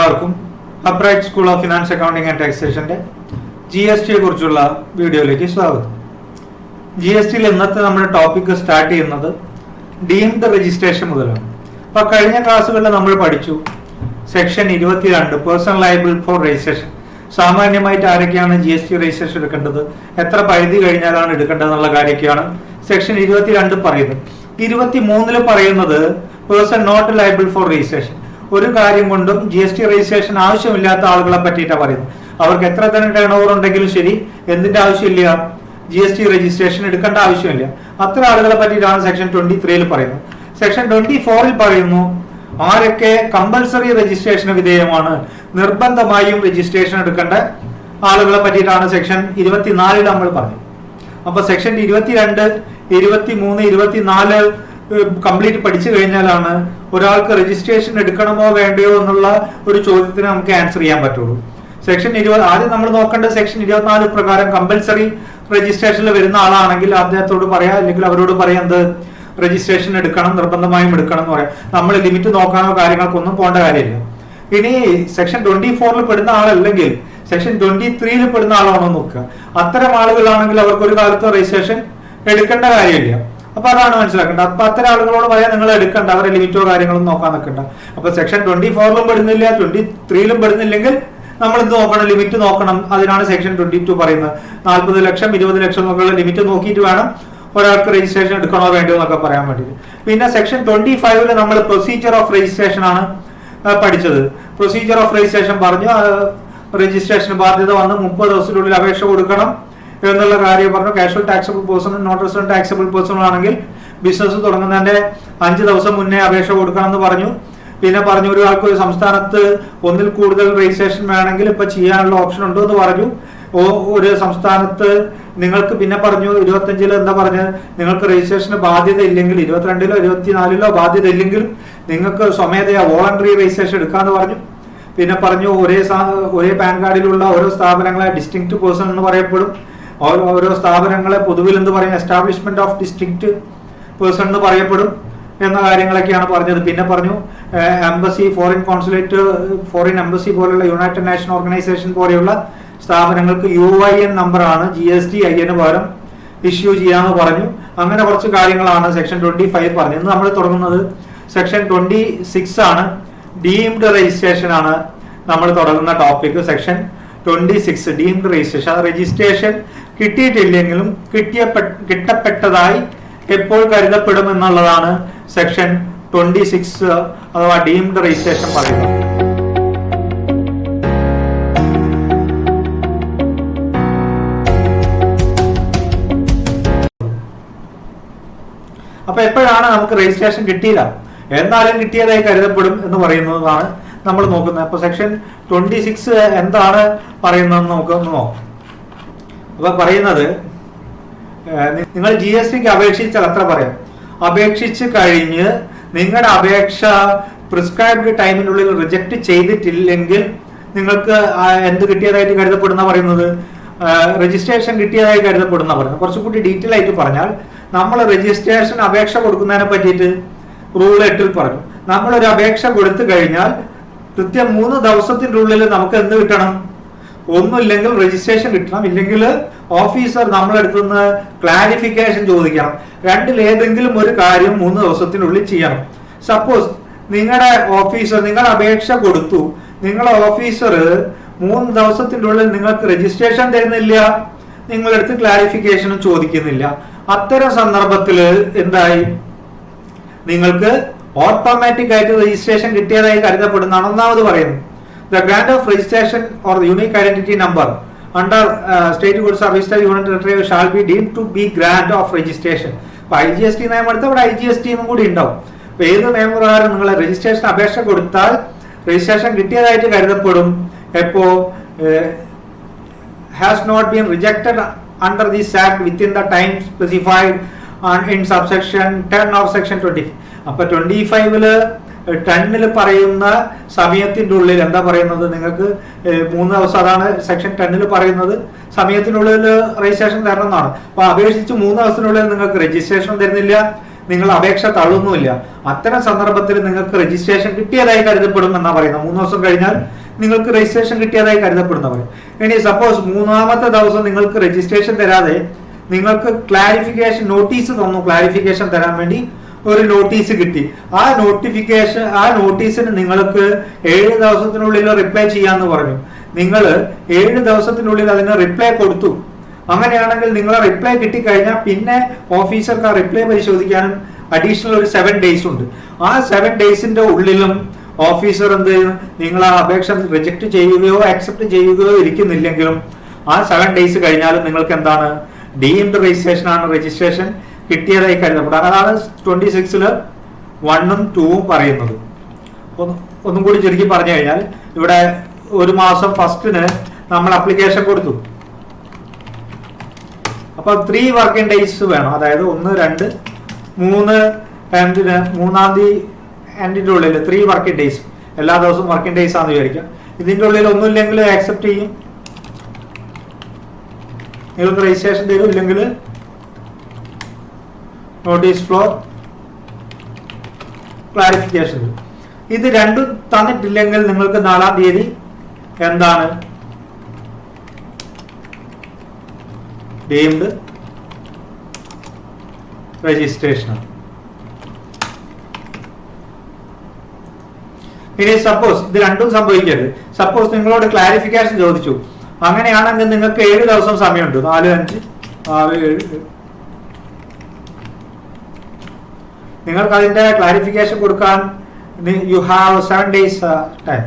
എല്ലാവർക്കും upright school of finance accounting and ടാക്സേഷന്റെ GST കുറിച്ചുള്ള വീഡിയോയിലേക്ക് സ്വാഗതം. GSTയിൽ ഇന്നത്തെ നമ്മുടെ ടോപ്പിക് സ്റ്റാർട്ട് ചെയ്യുന്നത് ഡീംഡ് രജിസ്ട്രേഷൻ മുതലാണ്. അപ്പോൾ കഴിഞ്ഞ ക്ലാസ്സുകളിൽ നമ്മൾ പഠിച്ചു section 22 personal liable for registration. സാമാന്യമായിട്ട് ആരൊക്കെയാണ് GST രജിസ്ട്രേഷൻ എടുക്കേണ്ടത്, എത്ര പരിധി കഴിഞ്ഞാലാണ് എടുക്കേണ്ടത് എന്നുള്ള കാര്യമൊക്കെയാണ് സെക്ഷൻ 22 പറയുന്നത്. 23 പറയുന്നത് person not liable for registration. ഒരു കാര്യം കൊണ്ടും GST രജിസ്ട്രേഷൻ ആവശ്യമില്ലാത്ത ആളുകളെ പറ്റിയിട്ടാണ് പറയുന്നത്. അവർക്ക് എത്ര തന്നെ ടേൺ ഓവർ ഉണ്ടെങ്കിലും ശരി, എന്തിന്റെ ആവശ്യമില്ല, GST രജിസ്ട്രേഷൻ എടുക്കേണ്ട ആവശ്യമില്ല. അത്ര ആളുകളെ പറ്റിയിട്ടാണ് സെക്ഷൻ 23 പറയുന്നത്. സെക്ഷൻ 24 പറയുന്നു ആരൊക്കെ കമ്പൽസറി രജിസ്ട്രേഷന് വിധേയമാണ്, നിർബന്ധമായും രജിസ്ട്രേഷൻ എടുക്കേണ്ട ആളുകളെ പറ്റിയിട്ടാണ് സെക്ഷൻ 24 നമ്മൾ പറഞ്ഞത്. അപ്പൊ സെക്ഷൻ 22, 23, 24 കംപ്ലീറ്റ് പഠിച്ചു കഴിഞ്ഞാലാണ് ഒരാൾക്ക് രജിസ്ട്രേഷൻ എടുക്കണമോ വേണ്ടയോ എന്നുള്ള ഒരു ചോദ്യത്തിന് നമുക്ക് ആൻസർ ചെയ്യാൻ പറ്റുള്ളൂ. സെക്ഷൻ 20 ആദ്യം നമ്മൾ നോക്കേണ്ടത് സെക്ഷൻ 24 പ്രകാരം കമ്പൽസറി രജിസ്ട്രേഷനിൽ വരുന്ന ആളാണെങ്കിൽ അദ്ദേഹത്തോട് പറയാം, അല്ലെങ്കിൽ അവരോട് പറയാം രജിസ്ട്രേഷൻ എടുക്കണം, നിർബന്ധമായും എടുക്കണം എന്ന് പറയാം. നമ്മൾ ലിമിറ്റ് നോക്കാനോ കാര്യങ്ങൾക്കൊന്നും പോകേണ്ട കാര്യമില്ല. ഇനി സെക്ഷൻ 24 പെടുന്ന ആളല്ലെങ്കിൽ സെക്ഷൻ 23 പെടുന്ന ആളാണോ നോക്കുക. അത്തരം ആളുകളാണെങ്കിൽ അവർക്ക് ഒരു കാലത്ത് രജിസ്ട്രേഷൻ എടുക്കേണ്ട കാര്യമില്ല. അപ്പൊ അതാണ് മനസ്സിലാക്കേണ്ടത്. അപ്പൊ അത്തരം ആളുകളോട് പറയാൻ നിങ്ങൾ എടുക്കണ്ട, അവരെ ലിമിറ്റോ കാര്യങ്ങളും നോക്കാൻ നിൽക്കണ്ട. അപ്പൊ സെക്ഷൻ 24 പെടുന്നില്ല, 23 പെടുന്നില്ലെങ്കിൽ നമ്മൾ എന്ത് നോക്കണം, ലിമിറ്റ് നോക്കണം. അതിനാണ് സെക്ഷൻ 22 പറയുന്നത്. 40 ലക്ഷം 20 ലക്ഷം എന്നൊക്കെയുള്ള ലിമിറ്റ് നോക്കിയിട്ട് വേണം ഒരാൾക്ക് രജിസ്ട്രേഷൻ എടുക്കണോ വേണ്ടോ എന്നൊക്കെ പറയാൻ വേണ്ടിയിട്ട്. പിന്നെ സെക്ഷൻ 25 നമ്മൾ പ്രൊസീജിയർ ഓഫ് രജിസ്ട്രേഷൻ ആണ് പഠിച്ചത്. പ്രൊസീജിയർ ഓഫ് രജിസ്ട്രേഷൻ പറഞ്ഞു, രജിസ്ട്രേഷൻ ബാധ്യത വന്ന് 30 ദിവസത്തിനുള്ളിൽ അപേക്ഷ കൊടുക്കണം എന്നുള്ള കാര്യം പറഞ്ഞു. കാഷ്വൽ ടാക്സബിൾ പേഴ്സണും നോൺ റെസിഡന്റ് ടാക്സബിൾ പേഴ്സണും ആണെങ്കിൽ ബിസിനസ് തുടങ്ങുന്നതിന്റെ 5 ദിവസം മുന്നേ അപേക്ഷ കൊടുക്കണം എന്ന് പറഞ്ഞു. പിന്നെ പറഞ്ഞു ഒരാൾക്ക് ഒരു സംസ്ഥാനത്ത് ഒന്നിൽ കൂടുതൽ രജിസ്ട്രേഷൻ വേണമെങ്കിൽ ഇപ്പൊ ചെയ്യാനുള്ള ഓപ്ഷൻ ഉണ്ടോ എന്ന് പറഞ്ഞു. ഒരു സംസ്ഥാനത്ത് നിങ്ങൾക്ക് പിന്നെ പറഞ്ഞു 25 എന്താ പറഞ്ഞത്, നിങ്ങൾക്ക് രജിസ്ട്രേഷന് ബാധ്യത ഇല്ലെങ്കിൽ 22 24 ബാധ്യത ഇല്ലെങ്കിൽ നിങ്ങൾക്ക് സ്വമേധയാ വോളണ്ടറി രജിസ്ട്രേഷൻ എടുക്കാന്ന് പറഞ്ഞു. പിന്നെ പറഞ്ഞു ഒരേ പാൻ കാർഡിലുള്ള ഓരോ സ്ഥാപനങ്ങളെ ഡിസ്റ്റിങ്ക്ട് പേഴ്സൺ എന്ന് പറയപ്പെടും. ഓരോ സ്ഥാപനങ്ങളെ പൊതുവിൽ എന്ത് പറയും, എസ്റ്റാബ്ലിഷ്മെന്റ് ഓഫ് ഡിസ്റ്റിങ്ക്ട് പേഴ്സൺ എന്ന് പറയപ്പെടും എന്ന കാര്യങ്ങളൊക്കെയാണ് പറഞ്ഞത്. പിന്നെ പറഞ്ഞു embassy, foreign consulate, foreign embassy പോലുള്ള യുണൈറ്റഡ് നേഷൻ ഓർഗനൈസേഷൻ പോലെയുള്ള സ്ഥാപനങ്ങൾക്ക് UIN നമ്പറാണ് GSTIN പകരം ഇഷ്യൂ ചെയ്യാന്ന് പറഞ്ഞു. അങ്ങനെ കുറച്ച് കാര്യങ്ങളാണ് സെക്ഷൻ 25 പറഞ്ഞത്. ഇന്ന് നമ്മൾ തുടങ്ങുന്നത് സെക്ഷൻ 26 ആണ്. ഡീംഡ് രജിസ്ട്രേഷൻ ആണ് നമ്മൾ തുടങ്ങുന്ന ടോപ്പിക്. Section 26 deemed registration. അത് രജിസ്ട്രേഷൻ കിട്ടിയിട്ടില്ലെങ്കിലും കിട്ടപ്പെട്ടതായി എപ്പോൾ കരുതപ്പെടും എന്നുള്ളതാണ് സെക്ഷൻ 26 അഥവാ ഡീംഡ് രജിസ്ട്രേഷൻ പറയുന്നത്. അപ്പൊ എപ്പോഴാണ് നമുക്ക് രജിസ്ട്രേഷൻ കിട്ടിയില്ല എന്നാലും കിട്ടിയതായി കരുതപ്പെടും എന്ന് പറയുന്നതാണ് നമ്മൾ നോക്കുന്നത്. അപ്പൊ സെക്ഷൻ 26 എന്താണ് പറയുന്നതെന്ന് നമുക്കൊന്ന് നോക്കാം. അപ്പൊ പറയുന്നത് നിങ്ങൾ GSTക്ക് അപേക്ഷിച്ചാൽ അത്ര പറയാം, അപേക്ഷിച്ച് കഴിഞ്ഞ് നിങ്ങളുടെ അപേക്ഷ പ്രിസ്ക്രൈബ്ഡ് ടൈമിനുള്ളിൽ റിജക്ട് ചെയ്തിട്ടില്ലെങ്കിൽ നിങ്ങൾക്ക് എന്ത് കിട്ടിയതായിട്ട് കരുതപ്പെടുന്ന പറയുന്നത്, രജിസ്ട്രേഷൻ കിട്ടിയതായി കരുതപ്പെടുന്ന പറയുന്നത്. കുറച്ചുകൂടി ഡീറ്റെയിൽ ആയിട്ട് പറഞ്ഞാൽ നമ്മൾ രജിസ്ട്രേഷൻ അപേക്ഷ കൊടുക്കുന്നതിനെ പറ്റിയിട്ട് റൂൾ 8 പറഞ്ഞു. നമ്മളൊരു അപേക്ഷ കൊടുത്തു കഴിഞ്ഞാൽ കൃത്യം 3 ദിവസത്തിന്റെ ഉള്ളിൽ നമുക്ക് എന്ത് കിട്ടണം, ഒന്നുമില്ലെങ്കിൽ രജിസ്ട്രേഷൻ കിട്ടണം, ഇല്ലെങ്കിൽ ഓഫീസർ നമ്മളെടുത്തുനിന്ന് ക്ലാരിഫിക്കേഷൻ ചോദിക്കണം. രണ്ടിലേതെങ്കിലും ഒരു കാര്യം 3 ദിവസത്തിനുള്ളിൽ ചെയ്യണം. സപ്പോസ് നിങ്ങളുടെ ഓഫീസർ നിങ്ങൾ അപേക്ഷ കൊടുത്തു, നിങ്ങളുടെ ഓഫീസർ 3 ദിവസത്തിന്റെ ഉള്ളിൽ നിങ്ങൾക്ക് രജിസ്ട്രേഷൻ തരുന്നില്ല, നിങ്ങളെടുത്ത് ക്ലാരിഫിക്കേഷനും ചോദിക്കുന്നില്ല. അത്തരം സന്ദർഭത്തിൽ എന്തായി, നിങ്ങൾക്ക് ഓട്ടോമാറ്റിക് ആയിട്ട് രജിസ്ട്രേഷൻ കിട്ടിയതായി കരുതപ്പെടുന്നതാണ് ഒന്നാമത് പറയുന്നത്. The grant of registration or unique identity number under state goods register unit territory shall be deemed to be grant of registration. അപ്പൊ IGST നിയമം എടുത്താൽ ഇവിടെ IGST എന്നും കൂടി ഉണ്ടാവും. അപ്പൊ ഏത് നിയമപ്രകാരം നിങ്ങൾ രജിസ്ട്രേഷൻ അപേക്ഷ കൊടുത്താൽ രജിസ്ട്രേഷൻ കിട്ടിയതായിട്ട് കരുതപ്പെടും. എപ്പോ has not been rejected under this act within the time specified in subsection 10 of section 20. അപ്പൊ 25 പറയുന്ന സമയത്തിന്റെ ഉള്ളിൽ എന്താ പറയുന്നത്, നിങ്ങൾക്ക് 3 ദിവസം, അതാണ് സെക്ഷൻ 10 പറയുന്നത്, സമയത്തിനുള്ളിൽ രജിസ്ട്രേഷൻ തരണം എന്നാണ്. അപ്പൊ അപേക്ഷിച്ച് 3 ദിവസത്തിനുള്ളിൽ നിങ്ങൾക്ക് രജിസ്ട്രേഷൻ തരുന്നില്ല, നിങ്ങൾ അപേക്ഷ തള്ളുന്നുമില്ല. അത്തരം സന്ദർഭത്തിൽ നിങ്ങൾക്ക് രജിസ്ട്രേഷൻ കിട്ടിയതായി കരുതപ്പെടും എന്നാ പറയുന്നത്. 3 ദിവസം കഴിഞ്ഞാൽ നിങ്ങൾക്ക് രജിസ്ട്രേഷൻ കിട്ടിയതായി കരുതപ്പെടുന്ന പറയും. ഇനി സപ്പോസ് 3ാമത്തെ ദിവസം നിങ്ങൾക്ക് രജിസ്ട്രേഷൻ തരാതെ നിങ്ങൾക്ക് ക്ലാരിഫിക്കേഷൻ നോട്ടീസ് തന്നു, ക്ലാരിഫിക്കേഷൻ തരാൻ വേണ്ടി ഒരു നോട്ടീസ് കിട്ടി. ആ നോട്ടീസിന് നിങ്ങൾക്ക് 7 ദിവസത്തിനുള്ളിൽ റിപ്ലൈ ചെയ്യാന്ന് പറഞ്ഞു. നിങ്ങൾ 7 ദിവസത്തിനുള്ളിൽ അതിന് റിപ്ലൈ കൊടുത്തു. അങ്ങനെയാണെങ്കിൽ നിങ്ങളെ റിപ്ലൈ കിട്ടിക്കഴിഞ്ഞാൽ പിന്നെ ഓഫീസർക്ക് ആ റിപ്ലൈ പരിശോധിക്കാനും അഡീഷണൽ ഒരു 7 ഡേയ്സ് ഉണ്ട്. ആ 7 ഡേയ്സിന്റെ ഉള്ളിലും ഓഫീസർ എന്ത് ചെയ്യുന്നു, നിങ്ങൾ ആ അപേക്ഷ റിജക്ട് ചെയ്യുകയോ ആക്സെപ്റ്റ് ചെയ്യുകയോ ഇരിക്കുന്നില്ലെങ്കിലും ആ 7 ഡേയ്സ് കഴിഞ്ഞാലും നിങ്ങൾക്ക് എന്താണ്, ഡീംഡ് രജിസ്ട്രേഷൻ ആണ്, രജിസ്ട്രേഷൻ കിട്ടിയതായി കരുതപ്പെടാം. അതാണ് 26 1 ഉം 2 ഉം പറയുന്നത്. ഒന്നും കൂടി ചുരുക്കി പറഞ്ഞു കഴിഞ്ഞാൽ ഇവിടെ ഒരു മാസം ഫസ്റ്റിന് നമ്മൾ അപ്ലിക്കേഷൻ കൊടുത്തു. അപ്പൊ 3 വർക്കിംഗ് ഡേയ്സ് വേണം. അതായത് 1, 2, 3 എന്തിന് 3-ാം തീയതി എൻഡിന്റെ ഉള്ളിൽ 3 വർക്കിംഗ് ഡേയ്സ്, എല്ലാ ദിവസവും വർക്കിംഗ് ഡേയ്സ് ആണെന്ന് വിചാരിക്കാം. ഇതിന്റെ ഉള്ളിൽ ഒന്നുമില്ലെങ്കിൽ ആക്സെപ്റ്റ് ചെയ്യും, നിങ്ങൾക്ക് രജിസ്ട്രേഷൻ തരും. ഇല്ലെങ്കിൽ നോട്ടീസ് ഫ്ലോർ ക്ലാരിഫിക്കേഷൻ തരും. ഇത് രണ്ടും തന്നിട്ടില്ലെങ്കിൽ നിങ്ങൾക്ക് 4-ാം തീയതി എന്താണ്, ഡീംഡ് രജിസ്ട്രേഷൻ. ഇനി സപ്പോസ് ഇത് രണ്ടും സംഭവിക്കരുത്. സപ്പോസ് നിങ്ങളോട് ക്ലാരിഫിക്കേഷൻ ചോദിച്ചു. അങ്ങനെയാണെങ്കിൽ നിങ്ങൾക്ക് 7 ദിവസം സമയമുണ്ട്. 4, 5, 6, 7. നിങ്ങൾക്ക് അതിന്റെ ക്ലാരിഫിക്കേഷൻ കൊടുക്കാൻ യു ഹാവ് 7 ഡേയ്സ് ടൈം.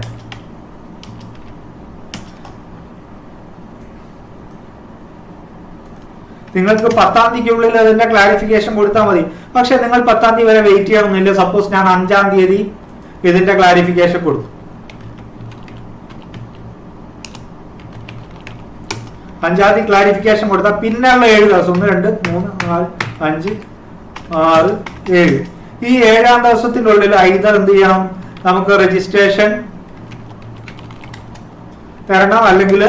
നിങ്ങൾക്ക് 10-ാം തീയതിക്കുള്ളിൽ അതിന്റെ ക്ലാരിഫിക്കേഷൻ കൊടുത്താൽ മതി. പക്ഷെ നിങ്ങൾ 10-ാം തീയതി വരെ വെയിറ്റ് ചെയ്യണമെന്നില്ല. സപ്പോസ് ഞാൻ 5-ാം തീയതി ഇതിന്റെ ക്ലാരിഫിക്കേഷൻ കൊടുത്തു. 5-ാം തീയതി ക്ലാരിഫിക്കേഷൻ കൊടുത്താൽ പിന്നെയുള്ള 7 ദിവസം 1, 2, 3, 4, 5, 6, 7 ഈ 7-ാം ദിവസത്തിനുള്ളിൽ ഐദർ എന്ത് ചെയ്യണം, നമുക്ക് രജിസ്ട്രേഷൻ തരണം, അല്ലെങ്കിൽ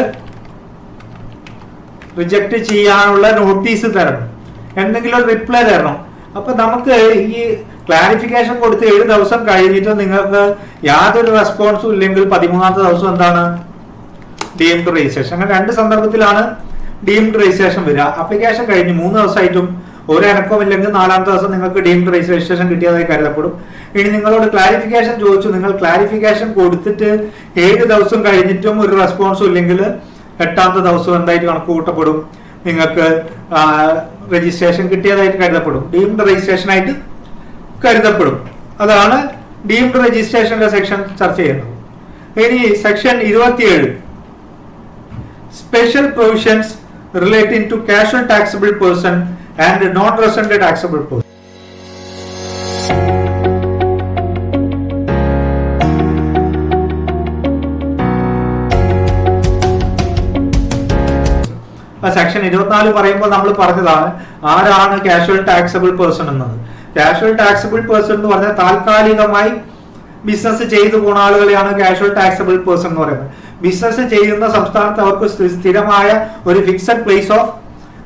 റിജക്ട് ചെയ്യാനുള്ള നോട്ടീസ് തരണം, എന്തെങ്കിലും റിപ്ലൈ തരണം. അപ്പൊ നമുക്ക് ഈ ക്ലാരിഫിക്കേഷൻ കൊടുത്ത് 7 ദിവസം കഴിഞ്ഞിട്ട് നിങ്ങൾക്ക് യാതൊരു റെസ്പോൺസും ഇല്ലെങ്കിൽ 13-ാമത്തെ ദിവസം എന്താണ്, ഡീംഡ് രജിസ്ട്രേഷൻ. അങ്ങനെ 2 സന്ദർഭത്തിലാണ് ഡീംഡ് രജിസ്ട്രേഷൻ വരിക. ആപ്ലിക്കേഷൻ കഴിഞ്ഞ് 3 ദിവസമായിട്ടും ഒരു അനക്കവും ഇല്ലെങ്കിൽ 4-ാമത്തെ ദിവസം നിങ്ങൾക്ക് ഡീംഡ് രജിസ്ട്രേഷൻ കിട്ടിയതായി കരുതപ്പെടും. ഇനി നിങ്ങളോട് ക്ലാരിഫിക്കേഷൻ ചോദിച്ചു, നിങ്ങൾ ക്ലാരിഫിക്കേഷൻ കൊടുത്തിട്ട് 7 ദിവസം കഴിഞ്ഞിട്ടും ഒരു റെസ്പോൺസും ഇല്ലെങ്കിൽ 8-ാമത്തെ ദിവസം എന്തായിട്ട് കണക്ക് കൂട്ടപ്പെടും, നിങ്ങൾക്ക് രജിസ്ട്രേഷൻ കിട്ടിയതായിട്ട് കരുതപ്പെടും, ഡീംഡ് രജിസ്ട്രേഷൻ ആയിട്ട് കരുതപ്പെടും. അതാണ് ഡീംഡ് രജിസ്ട്രേഷന്റെ സെക്ഷൻ ചർച്ച ചെയ്യുന്നത്. ഇനി section 27 special provisions relating to casual taxable person and non resident taxable person. Section 24 പറയുമ്പോൾ നമ്മൾ പറഞ്ഞതാണ് ആരാണ് കാഷ്വൽ ടാക്സബിൾ പേഴ്സൺ എന്നത്. കാഷ്വൽ ടാക്സബിൾ പേഴ്സൺ എന്ന് പറഞ്ഞാൽ താൽക്കാലികമായി ബിസിനസ് ചെയ്തു പോണ ആളുകളെയാണ് കാഷ്വൽ ടാക്സബിൾ പേഴ്സൺ എന്ന് പറയുന്നത്. ബിസിനസ് ചെയ്യുന്ന സംസ്ഥാനത്ത് അവർക്ക് സ്ഥിരമായ ഒരു ഫിക്സഡ് പ്ലേസ് ഓഫ്